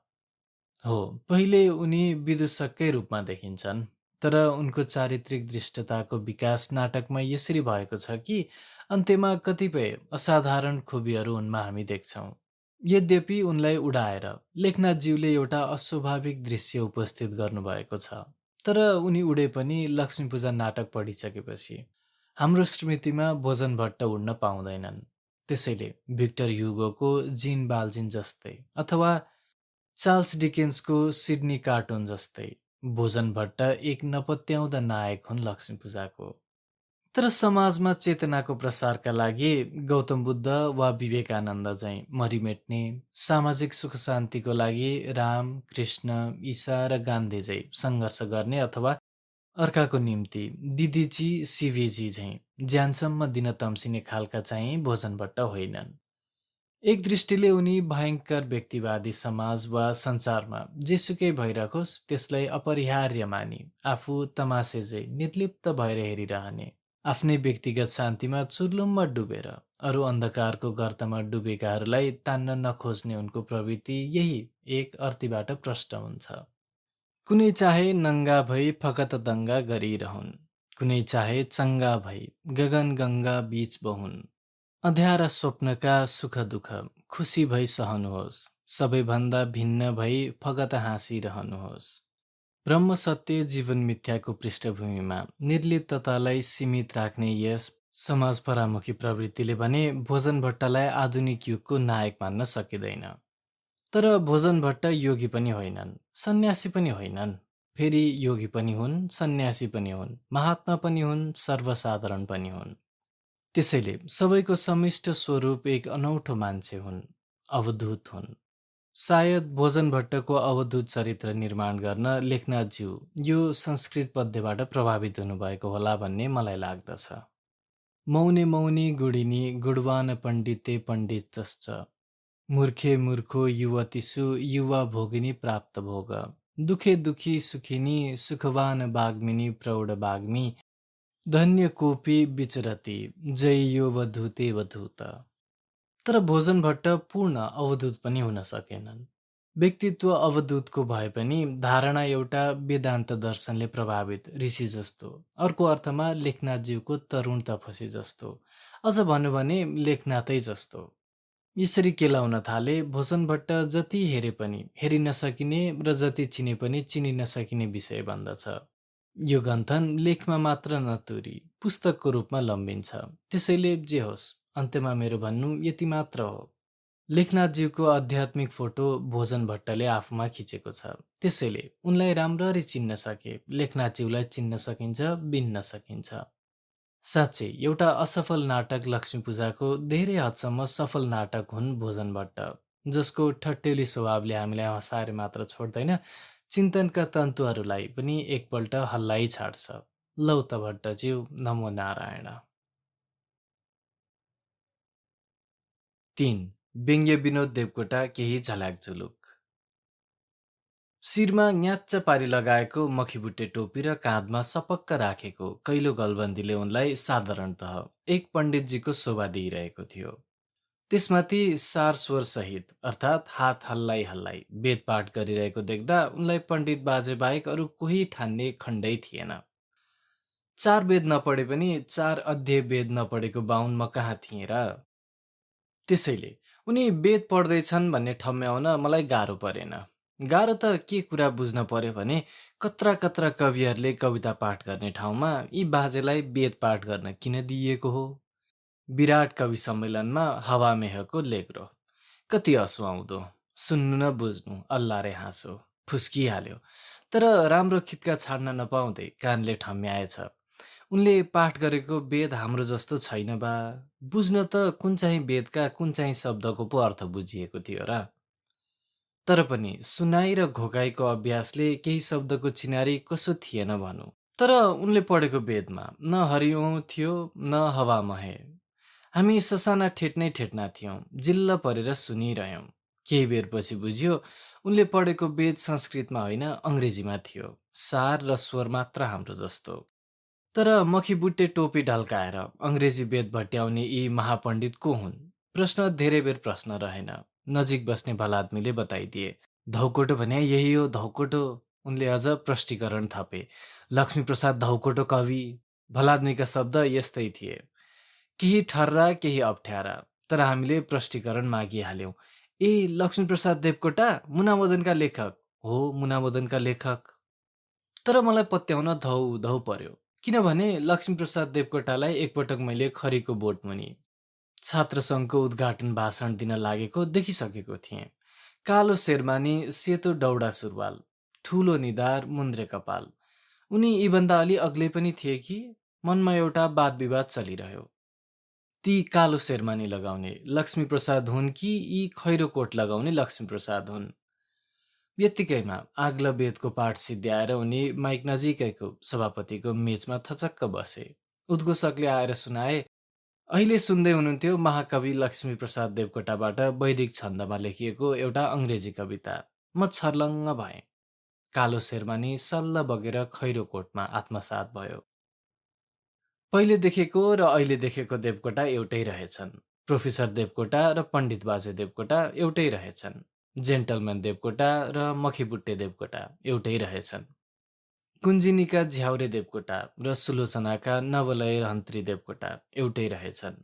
हो, पहिले उनी विदूषककै रूपमा देखिन्छन्, तर उनको चारित्रिक दृष्टताको विकास नाटकमा यसरी भएको छ कि अन्त्यमा कतिपय असाधारण खुबीहरू उनमा हामी देख्छौँ। यद्यपि उनलाई उडाएर लेखनाथज्यूले एउटा अस्वाभाविक दृश्य उपस्थित गर्नुभएको छ। तर उनी उडे पनि लक्ष्मीपूजा नाटक पढिसकेपछि हाम्रो स्मृतिमा भोजन भट्ट उड्न पाउँदैनन्। त्यसैले भिक्टर ह्युगोको जिन बाल्जिन जस्तै अथवा चार्ल्स डिकेन्सको सिडनी कार्टुन जस्तै भोजन भट्ट एक नपत्याउँदा नायक हुन् लक्ष्मीपूजाको। तर समाजमा चेतनाको प्रसारका लागि गौतम बुद्ध वा विवेकानन्द चाहिँ मरिमेट्ने, सामाजिक सुख शान्तिको लागि राम, कृष्ण, ईसा र गान्धी चाहिँ सङ्घर्ष गर्ने अथवा अर्काको निम्ति दिदीजी, सिभिजी झैँ ज्यानसम्म दिन तम्सिने खालका चाहिँ भोजन भट्ट होइनन्। एक दृष्टिले उनी भयङ्कर व्यक्तिवादी समाज वा संसारमा जेसुकै भइरहोस् त्यसलाई अपरिहार्य मानी आफू तमासेझै निर्लिप्त भएर हेरिरहने, आफ्नै व्यक्तिगत शान्तिमा चुर्लुममा डुबेर अरू अन्धकारको गर्तमा डुबेकाहरूलाई तान्न नखोज्ने उनको प्रवृत्ति यही एक अर्तीबाट प्रष्ट हुन्छ। कुनै चाहे नङ्गा भई फकत दङ्गा गरिरहन्, कुनै चाहे चङ्गा भई गगन गङ्गा बीच बहुन्, अँध्यारा स्वप्नका सुख दुःख खुसी भई सहनुहोस्, सबैभन्दा भिन्न भई फगत हाँसिरहनुहोस्। ब्रह्म सत्य जीवन मिथ्याको पृष्ठभूमिमा निर्लिप्ततालाई सीमित राख्ने यस समाज परामुखी प्रवृत्तिले भने भोजन भट्टलाई आधुनिक युगको नायक मान्न सकिँदैन। तर भोजन भट्ट योगी पनि होइनन्, सन्यासी पनि होइनन्। फेरि योगी पनि हुन्, सन्यासी पनि हुन्, महात्मा पनि हुन्, सर्वसाधारण पनि हुन्। त्यसैले सबैको समिष्ट स्वरूप एक अनौठो मान्छे हुन्, अवधूत हुन्। सायद भोजन भट्टको अवधूत चरित्र निर्माण गर्न लेखनाथज्यू यो संस्कृत पद्यबाट प्रभावित हुनुभएको होला भन्ने मलाई लाग्दछ। मौने मौनी गुडिनी गुडवान पण्डिते पण्डितश्च मूर्खे मूर्खो युवतिषु युवा भोगिनी प्राप्त भोग दुखे दुखी सुखिनी सुखवान बाग्मिनी प्रौढ बाग्मी धन्य कोपी विचरति जय यो वधूते वधूत। तर भोजन भट्ट पूर्ण अवधूत पनि हुन सकेनन्। व्यक्तित्व अवधूतको भए पनि धारणा एउटा वेदान्त दर्शनले प्रभावित ऋषि जस्तो, अर्को अर्थमा लेखनाथज्यूको तरुण तपसी जस्तो, अझ भन्नु भने लेखनाथै जस्तो। यसरी केलाउन थाले भोजन भट्ट जति हेरे पनि हेरि नसकिने र जति चिने पनि चिनि नसकिने विषय बन्दछ। यो गन्थन लेखमा मात्र नतुरी पुस्तकको रूपमा लम्बिन्छ। त्यसैले जे होस्, अन्त्यमा मेरो भन्नु यति मात्र हो। लेखनाथज्यूको आध्यात्मिक फोटो भोजन भट्टले आफूमा खिचेको छ। त्यसैले उनलाई राम्ररी चिन्न सके लेखनाथज्यूलाई चिन्न सकिन्छ, बिन्न सकिन्छ। साँच्चै एउटा असफल नाटक लक्ष्मीपूजाको धेरै हदसम्म सफल नाटक हुन् भोजन भट्ट, जसको ठट्यौली स्वभावले हामीलाई हँसाएर मात्र छोड्दैन, चिन्तनका तन्तुहरूलाई पनि एकपल्ट हल्लाइ छाड्छ। लौ त भट्टज्यू, नमो नारायण। 3. व्यङ्ग्य विनोद देवकोटा केही झल्याक झुलुक। शिरमा न्याच्च पारी लगाएको मखीबुट्टे टोपी र काँधमा सपक्क राखेको कैलो गलबन्दीले उनलाई साधारणतः एक पण्डितजीको शोभा दिइरहेको थियो। त्यसमाथि सार स्वर सहित अर्थात् हात हल्लाई हल्लाई वेद पाठ गरिरहेको देख्दा उनलाई पण्डित बाजे बाहेक अरू कोही ठान्ने खण्डै थिएन। 4 वेद नपढे पनि 4 अध्याय वेद नपढेको बाहुन म कहाँ थिएँ र? त्यसैले उनी वेद पढ्दैछन् भन्ने ठम्म्याउन मलाई गाह्रो परेन। गाह्रो त के कुरा बुझ्न पर्यो भने कत्रा कत्रा कविहरूले कविता पाठ गर्ने ठाउँमा यी बाजेलाई वेद पाठ गर्न किन दिइएको हो? विराट कवि सम्मेलनमा हावामेहको लेग्रो, कति असुहाउँदो, सुन्नु न बुझ्नु अल्ला रे हाँसो, फुस्किहाल्यो। तर राम्रो खित्का छाड्न नपाउँदै कानले ठम्म्याएछ। उनले पाठ गरेको वेद हाम्रो जस्तो छैन बा, बुझ्न त कुन चाहिँ वेदका कुन चाहिँ शब्दको पो अर्थ बुझिएको थियो र। तर पनि सुनाइ र घोकाइको अभ्यासले केही शब्दको चिनारी कसो थिएन भनौँ। तर उनले पढेको वेदमा न हरिओं थियो न हवा महे। हामी ससाना ठेट्नै ठेट्ना थियौँ, जिल्ल परेर सुनिरह्यौँ। केही बेरपछि बुझ्यो उनले पढेको वेद संस्कृतमा होइन अङ्ग्रेजीमा थियो, सार र स्वर मात्र हाम्रो जस्तो। तर मखीबुट्टे टोपी ढल्काएर अङ्ग्रेजी वेद भट्याउने यी महापण्डित को हुन्? प्रश्न धेरै बेर प्रश्न रहेन। नजिक बस्ने भलाद्मीले बताइदिए, धौकोटो भने यही हो धौकोटो। उनले अझ प्रष्टीकरण थपे, लक्ष्मीप्रसाद धौकोटो कवि। भलाद्मीका शब्द यस्तै थिए, केही ठर्रा केही अप्ठ्यारा। तर हामीले प्रष्टीकरण मागिहाल्यौँ। ए लक्ष्मीप्रसाद देवकोटा मुनामदनका लेखक हो, मुनामदनका लेखक। तर मलाई पत्याउन धौ धौ पर्यो, किनभने लक्ष्मीप्रसाद देवकोटालाई एकपटक मैले खरीको बोटमुनि छात्र सङ्घको उद्घाटन भाषण दिन लागेको देखिसकेको थिएँ। कालो शेरमानी, सेतो डौडा सुरुवाल, ठुलो निधार, मुन्द्रे कपाल। उनी यीभन्दा अलि अग्लै पनि थिए कि? मनमा एउटा वाद विवाद चलिरह्यो। ती कालो शेरमानी लगाउने लक्ष्मीप्रसाद हुन् कि यी खैरो कोट लगाउने लक्ष्मीप्रसाद हुन्? यत्तिकैमा आग्ला वेदको पाठ सिद्ध्याएर उनी माइक नजिकैको सभापतिको मेचमा थचक्क बसे। उद्घोषकले आएर सुनाए, अहिले सुन्दै हुनुहुन्थ्यो महाकवि लक्ष्मीप्रसाद देवकोटाबाट वैदिक छन्दमा लेखिएको एउटा अङ्ग्रेजी कविता। म छर्लङ्ग भएँ। कालो शेरमानी सल्ल बगेर खैरो कोटमा आत्मसात भयो। पहिले देखेको र अहिले देखेको देवकोटा एउटै रहेछन्। प्रोफेसर देवकोटा र पण्डित बाजे देवकोटा एउटै रहेछन्। जेन्टलम्यान देवकोटा र मखीबुट्टे देवकोटा एउटै रहेछन्। कुञ्जिनीका झ्याउरे देवकोटा र सुलोचनाका नवलय हन्त्री देवकोटा एउटै रहेछन्।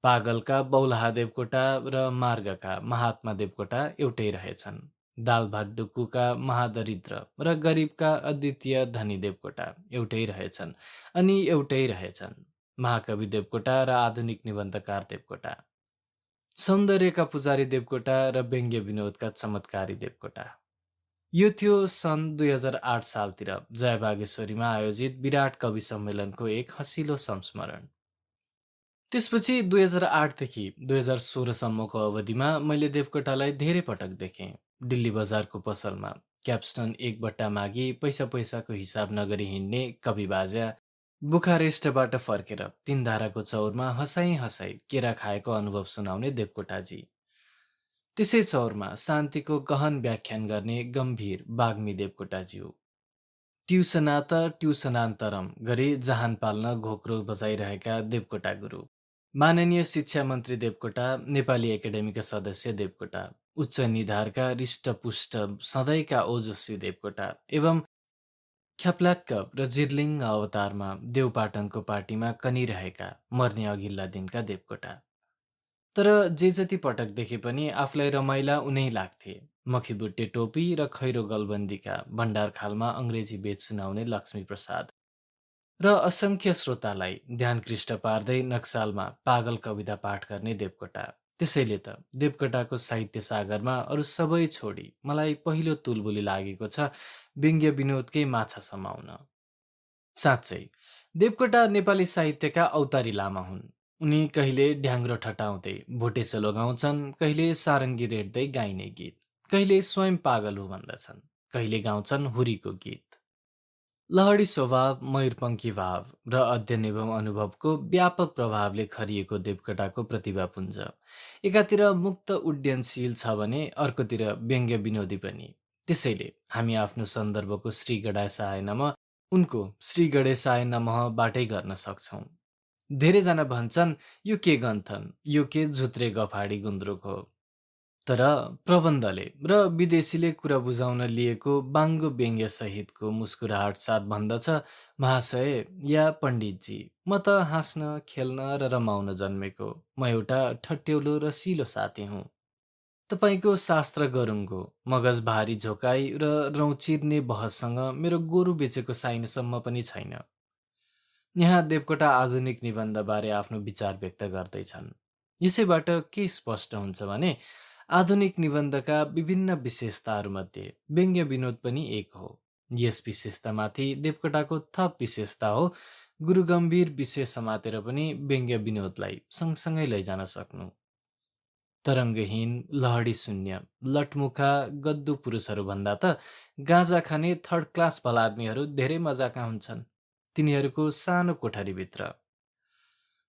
पागलका बौलाहा देवकोटा र मार्गका महात्मा देवकोटा एउटै रहेछन्। दाल भात डुकुका महादरिद्र र गरिबका अद्वितीय धनी देवकोटा एउटै रहेछन् अनि एउटै रहेछन्। महाकवि देवकोटा र आधुनिक निबन्धकार देवकोटा, सौन्दर्यका पुजारी देवकोटा र व्यङ्ग्य विनोदका चमत्कारी देवकोटा। यो थियो सन् 2008 सालतिर जय बागेश्वरीमा आयोजित विराट कवि सम्मेलनको एक हँसिलो संस्मरण। त्यसपछि 2008देखि 2016सम्मको अवधिमा मैले देवकोटालाई धेरै पटक देखेँ। दिल्ली बजारको पसलमा क्याप्स्टन एक बट्टा मागी पैसाको हिसाब नगरी हिँड्ने कवि बाजा, बुखारेस्टबाट फर्केर तीनधाराको चौरमा हँसाई हँसाई केरा खाएको अनुभव सुनाउने देवकोटाजी, त्यसै चौरमा शान्तिको गहन व्याख्यान गर्ने गम्भीर वाग्मी देवकोटाज्यू, ट्युसनात ट्युसनान्तरम गरी जहान पाल्न घोक्रो बजाइरहेका देवकोटा गुरु, माननीय शिक्षा मन्त्री देवकोटा, नेपाली एकाडेमीका सदस्य देवकोटा, उच्च निधारका रिष्टपुष्ट सधैँका ओजस्वी देवकोटा एवं ख्याप्लाक्क र जिर्लिङ्ग अवतारमा देवपाटनको पार्टीमा कनिरहेका मर्ने अघिल्ला दिनका देवकोटा। तर जे जति पटक देखे पनि आफूलाई रमाइला उनै लाग्थे। मखीबुट्टे टोपी र खैरो गलबन्दीका भण्डारखालमा अङ्ग्रेजी बेच सुनाउने लक्ष्मीप्रसाद र असङ्ख्य श्रोतालाई ध्यानकृष्ट पार्दै नक्सालमा पागल कविता पाठ गर्ने देवकोटा। त्यसैले त देवकोटाको साहित्य सागरमा अरू सबै छोडी मलाई पहिलो तुलबुली लागेको छ व्यङ्ग्य विनोदकै माछा समाउन। साँच्चै देवकोटा नेपाली साहित्यका औतारी लामा हुन्। उनी कहिले ढ्याङ्ग्रो ठटाउँदै भोटे सेलो गाउँछन्, कहिले सारङ्गी रेट्दै गाइने गीत, कहिले स्वयं पागल हो भन्दछन्, कहिले गाउँछन् हुरीको गीत। लहडी स्वभाव, मयूरपङ्खी भाव र अध्ययन एवं अनुभवको व्यापक प्रभावले खरिएको देवकोटाको प्रतिभापुञ्ज एकातिर मुक्त उड्डयनशील छ भने अर्कोतिर व्यङ्ग्य विनोदी पनि। त्यसैले हामी आफ्नो सन्दर्भको श्री गणेशाय नमः उनको श्री गणेशाय नमःबाटै गर्न सक्छौँ। धेरैजना भन्छन् यो के गन्थन, यो के झुत्रे गफाडी गुन्द्रुक हो। तर प्रबन्धले र विदेशीले कुरा बुझाउन लिएको बाङ्गो व्यङ्ग्य सहितको मुस्कुराहट साथ भन्दछ, महाशय या पण्डितजी, म त हाँस्न खेल्न र रमाउन जन्मेको म एउटा ठट्यौलो रसिलो साथी हुँ। तपाईँको शास्त्र गरुङ्गो मगज भारी झोकाई र रौँ बहससँग मेरो गोरु बेचेको साइनसम्म पनि छैन। यहाँ देवकोटा आधुनिक निबन्धबारे आफ्नो विचार व्यक्त गर्दैछन्। यसैबाट के स्पष्ट हुन्छ भने आधुनिक निबन्धका विभिन्न विशेषताहरूमध्ये व्यङ्ग्य विनोद पनि एक हो। यस विशेषतामाथि देवकोटाको थप विशेषता हो गुरुगम्भीर विषय समातेर पनि व्यङ्ग्य विनोदलाई सँगसँगै लैजान सक्नु। तरङ्गहीन, लहडी शून्य, लटमुखा गद्दु पुरुषहरूभन्दा त गाँजा खाने थर्ड क्लास भलादमीहरू धेरै मजाका हुन्छन्। तिनीहरूको सानो कोठरीभित्र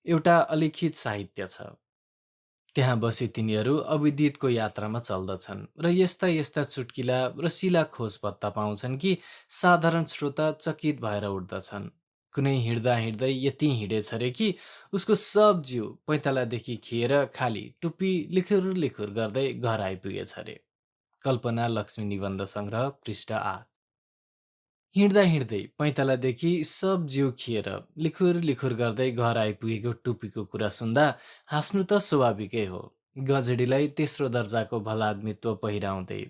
एउटा अलिखित साहित्य छ। त्यहाँ बसी तिनीहरू अविदितको यात्रामा चल्दछन् र यस्ता यस्ता चुट्किला रसिला खोज पत्ता पाउँछन् कि साधारण श्रोता चकित भएर उठ्दछन्। कुनै हिँड्दा हिँड्दै यति हिँडेछ रे कि उसको सब जिउ पैँतालादेखि खिएर खाली टुप्पी लिखुर लिखुर गर्दै घर आइपुगेछ रे। कल्पना लक्ष्मी निबन्ध सङ्ग्रह पृष्ठ 8। हिँड्दा हिँड्दै पैँतालादेखि सब जिउ खिएर लिखुर लिखुर गर्दै घर आइपुगेको टुप्पीको कुरा सुन्दा हाँस्नु त स्वाभाविकै हो। गजेडीलाई तेस्रो दर्जाको भलाद्मित्व पहिराउँदै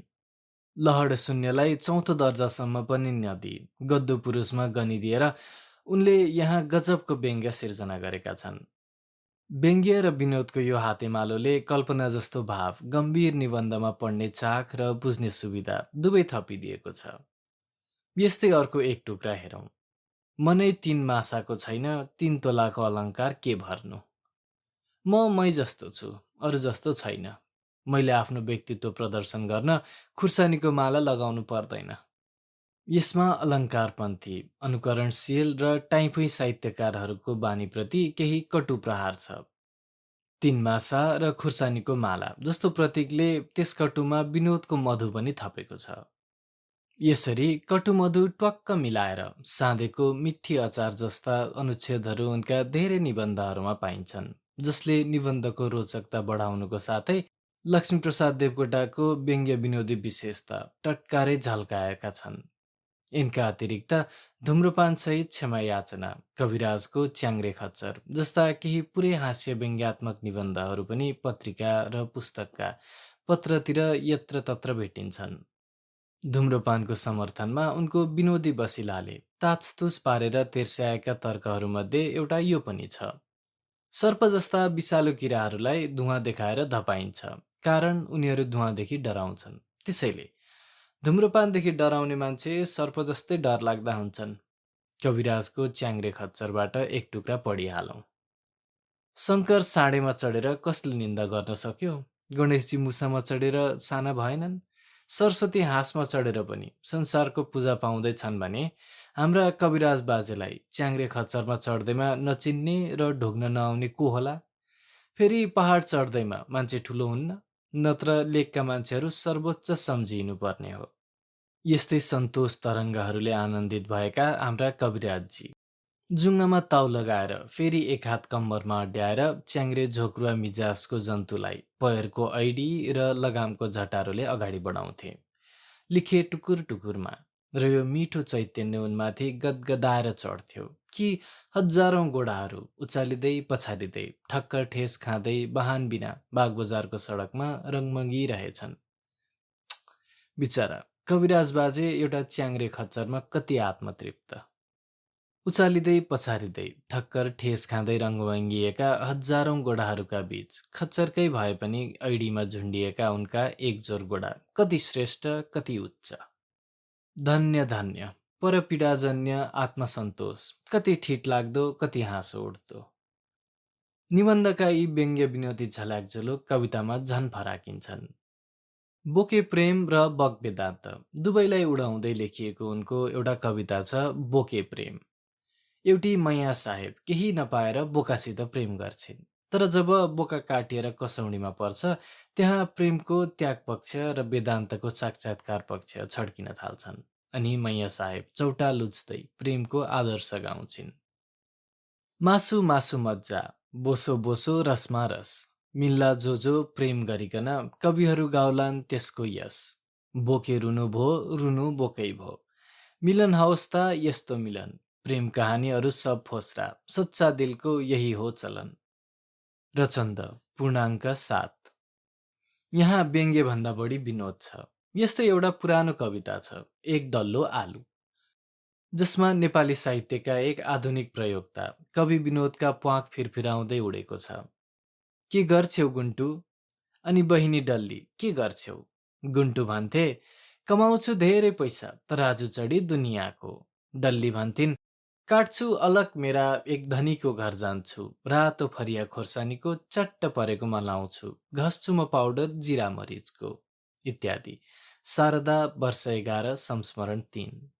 लहड शून्यलाई चौथो दर्जासम्म पनि नदिई गद्दु पुरुषमा गनिदिएर उनले यहाँ गजबको व्यङ्ग्य सिर्जना गरेका छन्। व्यङ्ग्य र विनोदको यो हातेमालोले कल्पना जस्तो भाव गम्भीर निबन्धमा पढ्ने चाख र बुझ्ने सुविधा दुवै थपिदिएको छ। यस्तै अर्को एक टुक्रा हेरौँ। मनै 3 मासाको छैन, 3 तोलाको अलङ्कार के भर्नु। मै जस्तो छु, अरू जस्तो छैन। मैले आफ्नो व्यक्तित्व प्रदर्शन गर्न खुर्सानीको माला लगाउनु पर्दैन। यसमा अलङ्कारपन्थी, अनुकरणशील र टाइफुई साहित्यकारहरूको बानीप्रति केही कटु प्रहार छ। 3 मासा र खुर्सानीको माला जस्तो प्रतीकले त्यस कटुमा विनोदको मधु पनि थपेको छ। यसरी कटुमधु ट्वाक्क मिलाएर साँधेको मिठी अचार जस्ता अनुच्छेदहरू उनका धेरै निबन्धहरूमा पाइन्छन्, जसले निबन्धको रोचकता बढाउनुको साथै लक्ष्मीप्रसाद देवकोटाको व्यङ्ग्य विनोदी विशेषता टटकारै झल्काएका छन्। यिनका अतिरिक्त धूम्रपानसहित क्षमा याचना, कविराजको च्याङ्ग्रे खच्चर जस्ता केही पुरै हास्य व्यङ्ग्यात्मक निबन्धहरू पनि पत्रिका र पुस्तकका पत्रतिर यत्रतत्र भेटिन्छन्। धूम्रपानको समर्थनमा उनको विनोदी बसिलाले ताछतुछ पारेर तेर्स्याएका तर्कहरूमध्ये एउटा यो पनि छ। सर्प जस्ता विषालु किराहरूलाई धुवाँ देखाएर धपाइन्छ, कारण उनीहरू धुवाँदेखि डराउँछन्। त्यसैले धूम्रपानदेखि डराउने मान्छे सर्प जस्तै डरलाग्दा हुन्छन्। कविराजको च्याङ्ग्रे खच्चरबाट एक टुक्रा पढिहालौँ। शङ्कर साँडेमा चढेर कसले निन्दा गर्न सक्यो? गणेशजी मुसामा चढेर साना भएनन्? सरस्वती हाँसमा चढेर पनि संसारको पूजा पाउँदैछन् भने हाम्रा कविराज बाजेलाई च्याङ्ग्रे खच्चरमा चढ्दैमा नचिन्ने र ढोग्न नआउने को होला? फेरि पहाड चढ्दैमा मान्छे ठुलो हुन्न, नत्र लेकका मान्छेहरू सर्वोच्च सम्झिनु पर्ने हो। यस्तै सन्तोष तरङ्गहरूले आनन्दित भएका हाम्रा कविराजजी जुङ्गामा ताउ लगाएर फेरि एक हात कम्मरमा अड्याएर च्याङ्ग्रे झोक्रुवा मिजाजको जन्तुलाई पयरको ऐडी र लगामको झटारोले अगाडि बढाउँथे। लिखे टुकुर टुकुरमा र यो मिठो चैतन्य उनमाथि गदगदाएर चढ्थ्यो कि हजारौँ गोडाहरू उचालिँदै पछारिँदै ठक्कर ठेस खाँदै वाहन बिना बागबजारको सडकमा रङमगिरहेछन्। बिचरा कविराज बाजे एउटा च्याङ्ग्रे खच्चरमा कति आत्मतृप्त। उचालिँदै पछारिँदै ठक्कर ठेस खाँदै रङमगिएका हजारौँ गोडाहरूका बीच खच्चरकै भए पनि ऐडीमा झुन्डिएका उनका एकजोर गोडा कति श्रेष्ठ, कति उच्च। धन्य धन्य परपीडाजन्य आत्मसन्तोष, कति ठिट लाग्दो, कति हाँसो उठ्दो। निबन्धका यी व्यङ्ग्य विनोदी झल्याकझुलुक कवितामा झन फराकिन्छन्। बोके प्रेम र बक वेदान्त दुवैलाई उडाउँदै लेखिएको उनको एउटा कविता छ, बोके प्रेम। एउटी मैया साहेब केही नपाएर बोकासित प्रेम गर्छिन्, तर जब बोका काटिएर कसौडीमा पर्छ त्यहाँ प्रेमको त्याग पक्ष र वेदान्तको साक्षात्कार पक्ष छड्किन थाल्छन्। अनि मैया साहेब चौटा लुच्दै प्रेमको आदर्श गाउँछिन्। मासु मासु मज्जा, बोसो बोसो रसमा रस, मिल्ला जो जो प्रेम गरिकन कविहरू गाउलान् त्यसको यस। बोके रुनु भो, रुनु बोकै भो, मिलन हवस् त यस्तो मिलन, प्रेम कहानीहरू सब फोस्रा, सच्चा दिलको यही हो चलन। रचन्द पूर्णाङ्क 7। यहाँ व्यङ्ग्यभन्दा बढी विनोद छ। यस्तै एउटा पुरानो कविता छ, एक डल्लो आलु, जसमा नेपाली साहित्यका एक आधुनिक प्रयोगता कवि विनोदका प्वाख फिरफिराउँदै उडेको छ। के गर्छौ गुन्टु? अनि बहिनी डल्ली के गर्छौ? गुन्टु भन्थे, कमाउँछु धेरै पैसा तराजु चढी दुनियाँको। डल्ली भन्थिन्, काट्छु अलग मेरा एक धनीको घर जान्छु, रातो फरिया खोर्सानीको चट्ट परेकोमा लाउँछु, घस्छु म पाउडर जिरा मरिचको, इत्यादि। शारदा वर्ष 11 संस्मरण 3।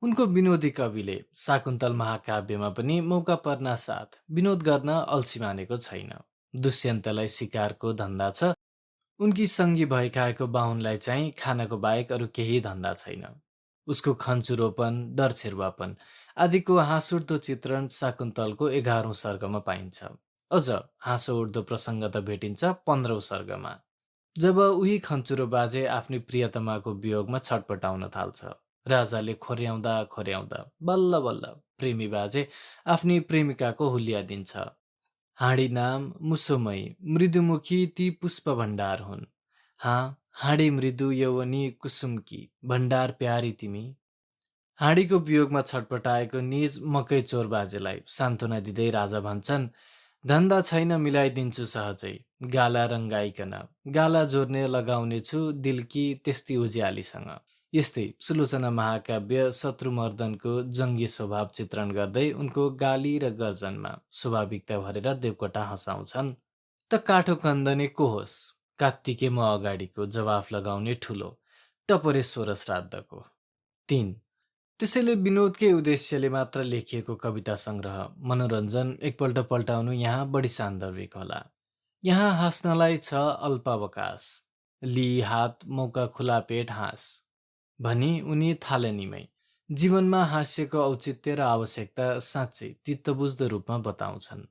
उनको विनोदी कविले शाकुन्तल महाकाव्यमा पनि मौका पर्ना साथ विनोद गर्न अल्छी मानेको छैन। दुष्यन्तलाई शिकारको धन्दा छ, उनकी सङ्गी भएकाको बाहुनलाई चाहिँ खानाको बाहेक अरू केही धन्दा छैन। उसको खन्चुरोपन, डरछेरुवापन आदिको हाँसउठ्दो चित्रण शाकुन्तलको 11औं सर्गमा पाइन्छ। अझ हाँसो उठ्दो प्रसङ्ग त भेटिन्छ 15औं सर्गमा, जब उही खन्चुरो बाजे आफ्नै प्रियतमाको वियोगमा छटपटाउन थाल्छ। राजाले खोर्याउँदा खोर्याउँदा बल्ल बल्ल प्रेमी बाजे आफ्नी प्रेमिकाको हुलिया दिन्छ। हाँडी नाम मुसोमयी मृदुमुखी ती पुष्प भण्डार हुन्, हाँ हाँडी मृदु यौवनी कुसुमकी भण्डार प्यारी तिमी। हाँडीको वियोगमा छटपटाएको निज मकै चोर बाजेलाई सान्त्वना दिँदै राजा भन्छन्, धन्दा छैन मिलाइदिन्छु सहजै, गाला रङ्गाइकन गाला जोर्ने लगाउनेछु दिलकी त्यस्ती उज्यालीसँग। यस्तै सुलोचना महाकाव्य शत्रुमर्दनको जङ्गी स्वभाव चित्रण गर्दै उनको गाली र गर्जनमा स्वाभाविकता भरेर देवकोटा हँसाउँछन्। त काठो कन्दने को होस्, कात्तिके म अगाडिको जवाफ लगाउने ठुलो, टपरेश्वर श्राद्धको। 3। त्यसैले विनोदकै उद्देश्यले मात्र लेखिएको कविता सङ्ग्रह मनोरञ्जन एकपल्ट पल्टाउनु यहाँ बढी सान्दर्भिक होला। यहाँ हाँस्नलाई छ अल्पावकाश, लि हात मौका खुला पेट हाँस भनी उनी थालनीमै जीवनमा हास्यको औचित्य र आवश्यकता साँच्चै चित्तबुझ्दो रूपमा बताउँछन्।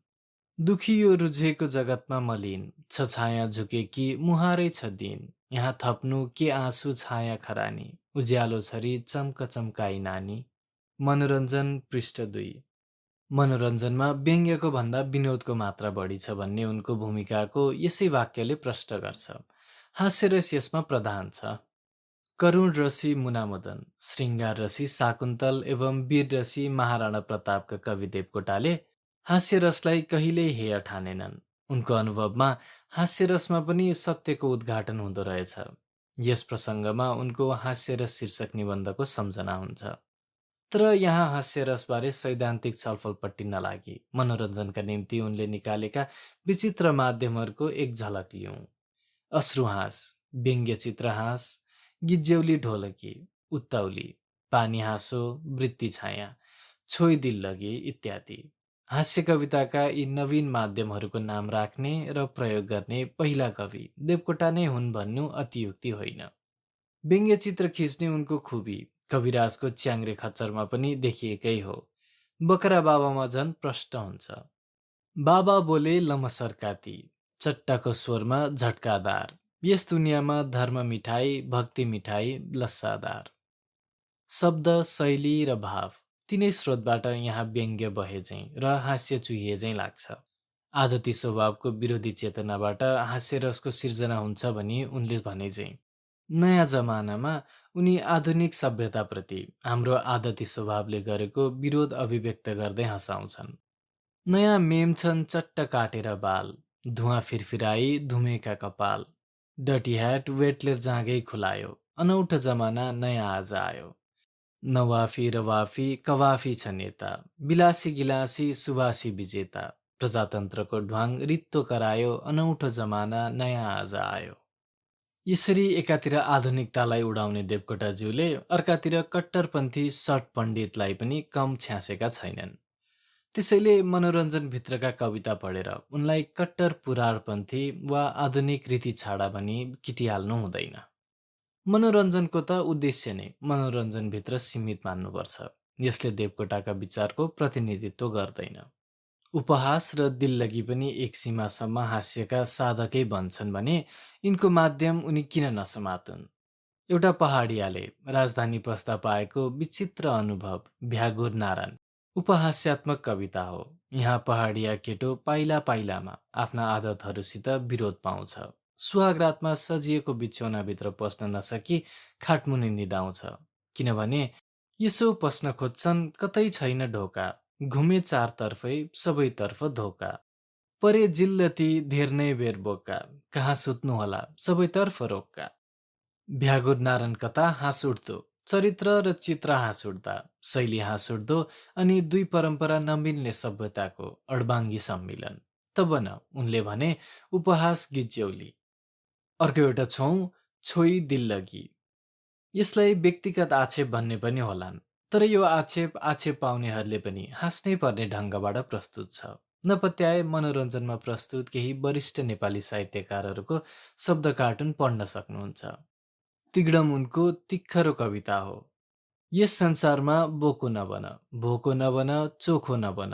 दुखी यो रुझेको जगतमा मलिन छ छाया झुकेकी मुहारै छ दिन, यहाँ थप्नु के आँसु छाया खरानी। उज्यालो छरी चम्क चम्काई नानी। मनोरञ्जन पृष्ठ 2। मनोरञ्जनमा व्यङ्ग्यको भन्दा विनोदको मात्रा बढी छ भन्ने उनको भूमिकाको यसै वाक्यले प्रष्ट गर्छ। हास्यरस यसमा प्रधान छ। करुण रसी मुनामदन, श्रृङ्गार रसी शाकुन्तल एवं वीर रसी महाराणा प्रतापका कवि देवकोटाले हास्यरसलाई कहिल्यै हेय ठानेनन्। उनको अनुभवमा हास्यरसमा पनि सत्यको उद्घाटन हुँदो रहेछ। यस प्रसङ्गमा उनको हास्यरस शीर्षक निबन्धको सम्झना हुन्छ। तर यहाँ हास्यरसबारे सैद्धान्तिक छलफलपट्टि नलागी मनोरञ्जनका निम्ति उनले निकालेका विचित्र माध्यमहरूको एक झलक लियौँ। अश्रुहाँस, व्यङ्ग्यचित्रहाँस, गिज्यौली ढोलकी, उत्ताउली, पानी हाँसो, वृत्ति छाया, छोई दिल्लगी इत्यादि। हास्य कविताका यी नवीन माध्यमहरूको नाम राख्ने र प्रयोग गर्ने पहिला कवि देवकोटा नै हुन् भन्नु अतियुक्ति होइन। व्यङ्ग्यचित्र खिच्ने उनको खुबी कविराजको च्याङ्रे खच्चरमा पनि देखिएकै हो। बकरा बाबामा झन् प्रष्ट हुन्छ। बाबा बोले लमसरकाती, चट्टाको स्वरमा झट्कादार। यस दुनियाँमा धर्म मिठाई, भक्ति मिठाई, लस्सादार। शब्द, शैली र भाव तिनै स्रोतबाट यहाँ व्यङ्ग्य बहेझैँ र हास्य चुहिएझैँ लाग्छ। आदती स्वभावको विरोधी चेतनाबाट हास्यरसको सिर्जना हुन्छ भनी उनले भनेझैँ नयाँ जमानामा उनी आधुनिक सभ्यताप्रति हाम्रो आदती स्वभावले गरेको विरोध अभिव्यक्त गर्दै हँसाउँछन्। नयाँ मेम छन् चट्ट काटेर बाल, धुवाँ फिरफिराई धुमेका कपाल, डटी ह्याट वेटलेर जाँगै खुलायो, अनौठो जमाना नयाँ आज आयो। नवाफी रवाफी कवाफी छ नेता, विलासी गिलासी सुवासी विजेता, प्रजातन्त्रको ढ्वाङ रित्तो करायो, अनौठो जमाना नयाँ आज आयो। यसरी एकातिर आधुनिकतालाई उडाउने देवकोटाज्यूले अर्कातिर कट्टरपन्थी सट पण्डितलाई पनि कम छ्यासेका छैनन्। त्यसैले मनोरञ्जनभित्रका कविता पढेर उनलाई कट्टर पुराणपन्थी वा आधुनिक रीति छाडा भनी किटिहाल्नु हुँदैन। मनोरञ्जनको त उद्देश्य नै मनोरञ्जनभित्र सीमित मान्नुपर्छ। यसले देवकोटाका विचारको प्रतिनिधित्व गर्दैन। उपहास र दिल्लगी पनि एक सीमासम्म हास्यका साधकै बन्छन् भने यिनको माध्यम उनी किन नसमातुन्। एउटा पहाडियाले राजधानी पस्दा पाएको विचित्र अनुभव भ्यागुर नारायण उपहास्यात्मक कविता हो। यहाँ पहाडिया केटो पाइला पाइलामा आफ्ना आदतहरूसित विरोध पाउँछ। सुहाग रातमा सजिएको बिछौनाभित्र पस्न नसकी खाटमुनि निदाउँछ। किनभने यसो पस्न खोज्छन् कतै छैन ढोका, घुमे चारतर्फै सबैतर्फ धोका, परे जिल्लती धेर नै बेर बोका, कहाँ सुत्नु होला सबैतर्फ रोक्का। भ्यागुर नारायण कथा हाँस उठ्दो, चरित्र र चित्र हाँस उठ्दा, शैली हाँस उठ्दो अनि दुई परम्परा नमिल्ने सभ्यताको अडबाङ्गी सम्मिलन। तब न उनले भने उपहास गिज्यौली। अर्को एउटा छौँ छोई दिल्लगी। यसलाई व्यक्तिगत आक्षेप भन्ने पनि होलान्, तर यो आक्षेप पाउनेहरूले पनि हाँस्नै पर्ने ढङ्गबाट प्रस्तुत छ। नपत्याए मनोरञ्जनमा प्रस्तुत केही वरिष्ठ नेपाली साहित्यकारहरूको शब्द कार्टुन पढ्न सक्नुहुन्छ। तिगडम उनको तिखरो कविता हो। यस संसारमा बोको नबन, भोको नबन, चोखो नबन,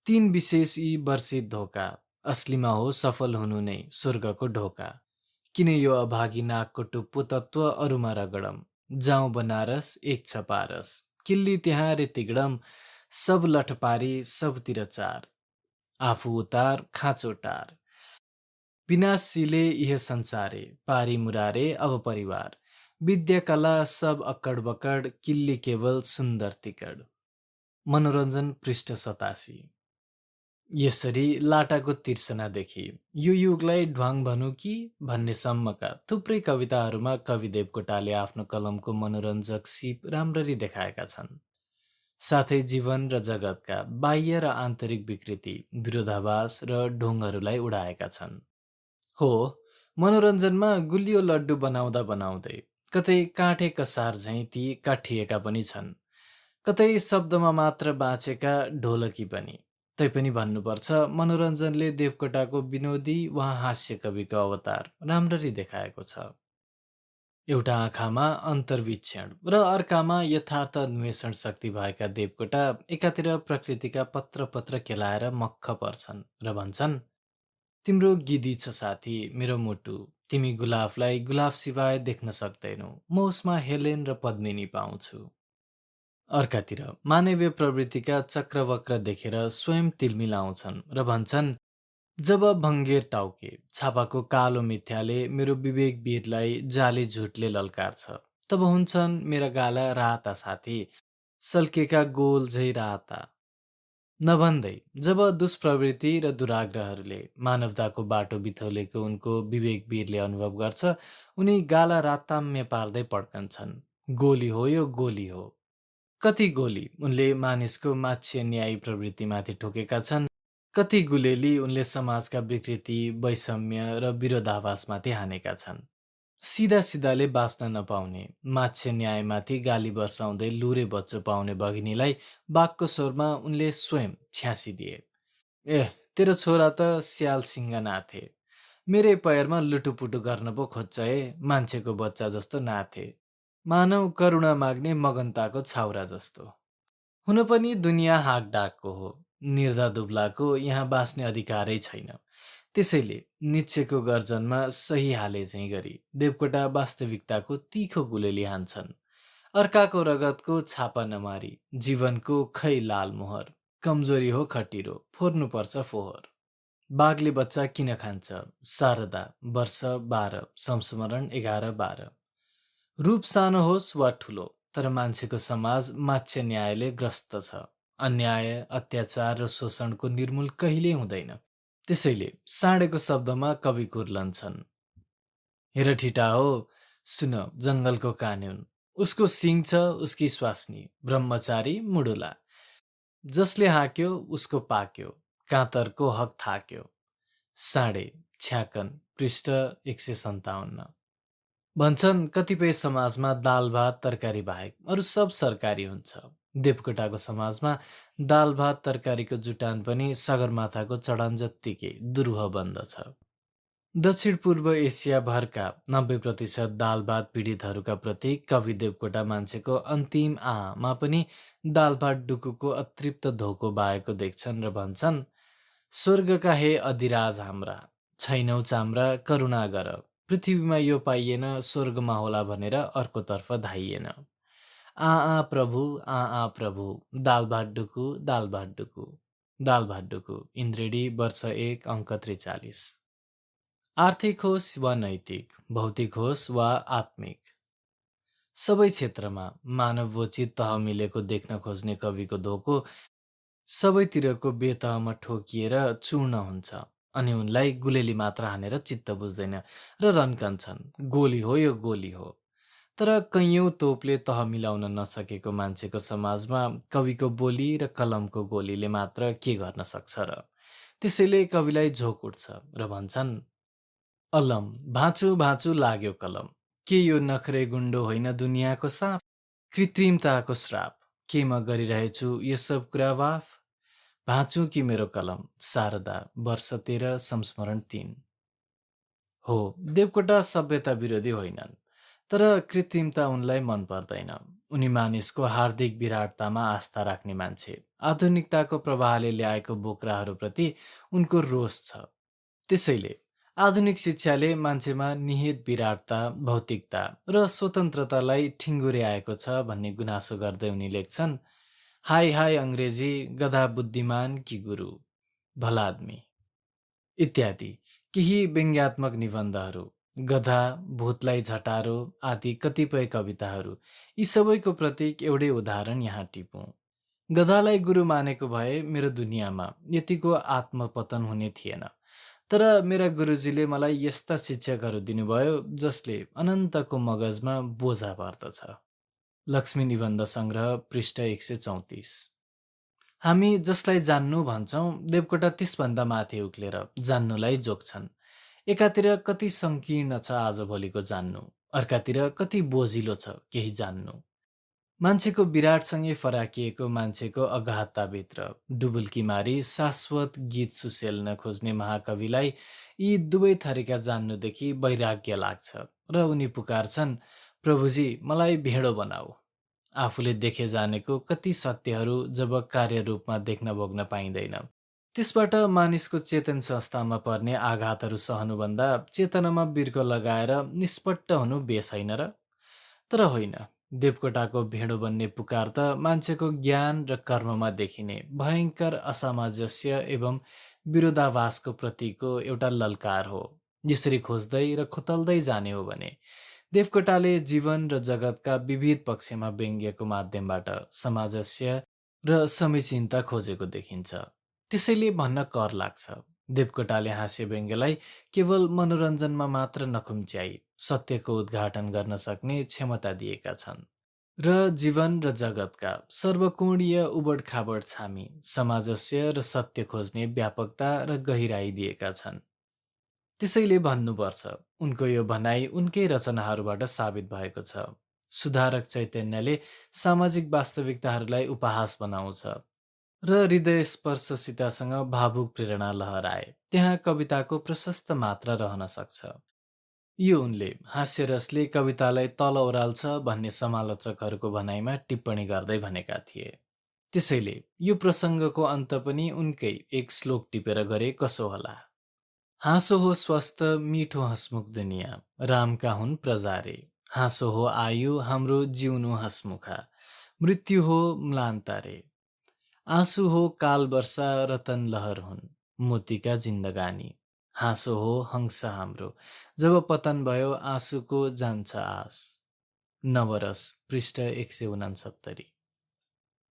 तीन विशेष यी वर्षित धोका, असलीमा हो सफल हुनु नै स्वर्गको ढोका। किन यो अभागी नागको टुप्पो तत्त्व अरूमा रगडम, जाउँ बनारस एक छ पारस, किल्ली त्यहाँ रे तिगडम, सब लठपारी सबतिर चार, आफू उतार खाँचो टार, विनाशीले यह संसारे, पारी मुरारे अब परिवार, विद्या कला सब अक्कड बक्कड, किल्ली केवल सुन्दर तिकड। मनोरञ्जन पृष्ठ 87। यसरी लाटाको तिर्सनादेखि यो युगलाई ढ्वाङ भनौँ कि भन्ने सम्मका थुप्रै कविताहरूमा कवि देवकोटाले आफ्नो कलमको मनोरञ्जक सिप राम्ररी देखाएका छन्। साथै जीवन र जगतका बाह्य र आन्तरिक विकृति, विरोधाभास र ढोङहरूलाई उडाएका छन्। हो, मनोरञ्जनमा गुलियो लड्डु बनाउँदा बनाउँदै कतै काँठे कसार झैँ ती काठिएका पनि छन्, कतै शब्दमा मात्र बाँचेका ढोलकी पनि। तैपनि भन्नुपर्छ मनोरञ्जनले देवकोटाको विनोदी वा हास्य कविको अवतार राम्ररी देखाएको छ। एउटा आँखामा अन्तर्वीक्षण र अर्कामा यथार्थ अन्वेषण शक्ति भएका देवकोटा एकातिर प्रकृतिका पत्र पत्र केलाएर मक्ख पर्छन् र भन्छन् तिम्रो गिदी छ साथी मेरो मुटु, तिमी गुलाफलाई गुलाफ सिवाय देख्न सक्दैनौ, म उसमा हेलेन र पद्मिनी पाउँछु। अर्कातिर मानवीय प्रवृत्तिका चक्रवक्र देखेर स्वयं तिलमिलाउँछन् र भन्छन्, जब भङ्गेर टाउके छापाको कालो मिथ्याले मेरो विवेक वीरलाई जाली झुटले लल्कार्छ, तब हुन्छन् मेरा गाला राता साथी, सल्केका गोल झै राता। नभन्दै जब दुष्प्रवृत्ति र दुराग्रहहरूले मानवताको बाटो बिथोलेको उनको विवेक वीरले अनुभव गर्छ, उनी गाला राताम्य पार्दै पड्कन्छन्। गोली हो यो गोली हो। कति गोली उनले मानिसको मात्स्य न्यायी प्रवृत्तिमाथि ठोकेका छन्, कति गुलेली उनले समाजका विकृति, वैषम्य र विरोधाभासमाथि हानेका छन्। सिधा सिधाले बाँच्न नपाउने, मात्स्य न्यायमाथि गाली बर्साउँदै लुरे बच्चो पाउने भगिनीलाई बाघको स्वरमा उनले स्वयं छ्यासिदिए। एह, तेरो छोरा त स्याल सिंह नाथे, मेरै पैरमा लुटुपुटु गर्न पो खोज्छ ए, मान्छेको बच्चा जस्तो नाथे, मानव करुणा माग्ने मगनताको छाउरा जस्तो। हुन पनि दुनियाँ हाकडाकको हो, निर्धा दुब्लाको यहाँ बाँच्ने अधिकारै छैन। त्यसैले नित्सेको गर्जनमा सही हाले झैँ गरी देवकोटा वास्तविकताको तिखो गुलेली हान्छन्। अर्काको रगतको छापा नमारी जीवनको खै लाल मोहर, कमजोरी हो खटिरो, फोर्नुपर्छ फोहोर। बाघले बच्चा किन खान्छ? शारदा, वर्ष 12, संस्मरण 11-12। रूप सानो होस् वा ठुलो, तर मान्छेको समाज मात्स्य न्यायले ग्रस्त छ। अन्याय, अत्याचार र शोषणको निर्मूल कहिल्यै हुँदैन। त्यसैले साँडेको शब्दमा कवि कुर्लन्छन्, हेर ठिटा हो, सुन जङ्गलको कानुन, उसको सिङ छ उसकी स्वास्नी, ब्रह्मचारी मुडुला, जसले हाँक्यो उसको पाक्यो, काँतरको हक थाक्यो। साँडे, छ्याकन, पृष्ठ 157। भन्छन् कतिपय समाजमा दाल भात तरकारी बाहेक अरू सब सरकारी हुन्छ। देवकोटाको समाजमा दाल भात तरकारीको जुटान पनि सगरमाथाको चढान जत्तिकै दुरूह बन्द छ। दक्षिण पूर्व एसिया भरका 90% दाल भात पीडितहरूका प्रति कवि देवकोटा मान्छेको अन्तिम आमा पनि दाल भात डुकुको अतृप्त धोको बाएको देख्छन् र भन्छन्, स्वर्गका हे अधिराज हाम्रा, छैनौ चाम्रा करुणा गर, पृथ्वीमा यो पाइएन स्वर्गमा होला भनेर अर्कोतर्फ धाइएन। आ प्रभु, प्रभु, दाल भात डुकु, दाल भात डुकु, दाल भात डुकु। इन्द्रेणी, वर्ष 1, अङ्क 43। आर्थिक होस् वा नैतिक, भौतिक होस् वा आत्मिक, सबै क्षेत्रमा मानवोचित तह मिलेको देख्न खोज्ने कविको धोको सबैतिरको बेतहमा ठोकिएर चूर्ण हुन्छ अनि उनलाई गुलेली मात्र हानेर चित्त बुझ्दैन र रन्कन्छन्, गोली हो यो गोली हो। तर कैयौँ तोपले तह मिलाउन नसकेको मान्छेको समाजमा कविको बोली र कलमको गोलीले मात्र के गर्न सक्छ र? त्यसैले कविलाई झोक उठ्छ र भन्छन्, अलम, भाँचु भाँचु लाग्यो कलम, के यो नखरे गुण्डो होइन दुनियाँको साँप? कृत्रिमताको श्राप, के म गरिरहेछु यो सब कुरा वाफ? भाँचु कि मेरो कलम? शारदा, वर्ष 13, संस्मरण 3। हो, देवकोटा सभ्यता विरोधी होइनन्, तर कृत्रिमता उनलाई मन पर्दैन। उनी मानिसको हार्दिक विराटतामा आस्था राख्ने मान्छे। आधुनिकताको प्रवाहले ल्याएको बोक्राहरूप्रति उनको रोष छ। त्यसैले आधुनिक शिक्षाले मान्छेमा निहित विराटता, भौतिकता र स्वतन्त्रतालाई ठिङ्गुरे आएको छ भन्ने गुनासो गर्दै उनी लेख्छन्, हाय हाय अङ्ग्रेजी, गधा बुद्धिमान कि गुरु, भलादमी इत्यादि केही व्यङ्ग्यात्मक निबन्धहरू, गधा, भूतलाई झटारो आदि कतिपय कविताहरू, यी सबैको प्रतीक एउटै उदाहरण यहाँ टिपौँ। गधालाई गुरु मानेको भए मेरो दुनियाँमा यतिको आत्मपतन हुने थिएन। तर मेरा गुरुजीले मलाई यस्ता शिक्षकहरू दिनुभयो जसले अनन्तको मगजमा बोझा पर्दछ। लक्ष्मी निबन्ध सङ्ग्रह, पृष्ठ 134। हामी जसलाई जान्नु भन्छौँ देवकोटा त्यसभन्दा माथि उक्लेर जान्नुलाई जोग्छन्। एकातिर कति सङ्कीर्ण छ आजभोलिको जान्नु, अर्कातिर कति बोझिलो छ केही जान्नु। मान्छेको विराटसँगै फराकिएको मान्छेको अगाधताभित्र डुबुल्की मारी शाश्वत गीत सुसेल्न खोज्ने महाकविलाई यी दुवै थरीका जान्नुदेखि वैराग्य लाग्छ र उनी पुकार्छन्, प्रभुजी मलाई भेडो बनाऊ। आफूले देखे जानेको कति सत्यहरू जब कार्यरूपमा देख्न भोग्न पाइँदैन त्यसबाट मानिसको चेतन संस्थामा पर्ने आघातहरू सहनुभन्दा चेतनामा बिर्को लगाएर निष्पट्ट हुनु बेस होइन र? तर होइन, देवकोटाको भेडो बन्ने पुकार त मान्छेको ज्ञान र कर्ममा देखिने भयङ्कर असामञ्जस्य एवं विरोधाभासको प्रतिको एउटा ललकार हो। यसरी खोज्दै र खोतल्दै जाने हो भने देवकोटाले जीवन र जगतका विविध पक्षमा व्यङ्ग्यको माध्यमबाट सामञ्जस्य र समीचीनता खोजेको देखिन्छ। त्यसैले भन्न कर लाग्छ, देवकोटाले हास्य व्यङ्ग्यलाई केवल मनोरञ्जनमा मात्र नखुम्च्याई सत्यको उद्घाटन गर्न सक्ने क्षमता दिएका छन् र जीवन र जगतका सर्वकोणीय उबडखाबड छामी सामञ्जस्य र सत्य खोज्ने व्यापकता र गहिराई दिएका छन्। त्यसैले भन्नुपर्छ, उनको यो भनाइ उनकै रचनाहरूबाट साबित भएको छ। सुधारक चैतन्यले सामाजिक वास्तविकताहरूलाई उपहास बनाउँछ र हृदय स्पर्शसितसँग भावुक प्रेरणा लहराए त्यहाँ कविताको प्रशस्त मात्रा रहन सक्छ। यो उनले हास्यरसले कवितालाई तल ओह्राल्छ भन्ने समालोचकहरूको भनाइमा टिप्पणी गर्दै भनेका थिए। त्यसैले यो प्रसङ्गको अन्त पनि उनकै एक श्लोक टिपेर गरे कसो होला? हाँसो हो स्वस्थ मिठो हँसमुख दुनियाँ, रामका हुन् प्रजा रे। हाँसो हो आयु हाम्रो जिउनु हँसमुखा, मृत्यु हो म्लान्ता रे। आँसु हो काल वर्षा रतन लहर हुन्, मोतीका जिन्दगानी। हाँसो हो हंस हाम्रो, जब पतन भयो आँसुको जान्छ आस। नवरस पृष्ठ 169।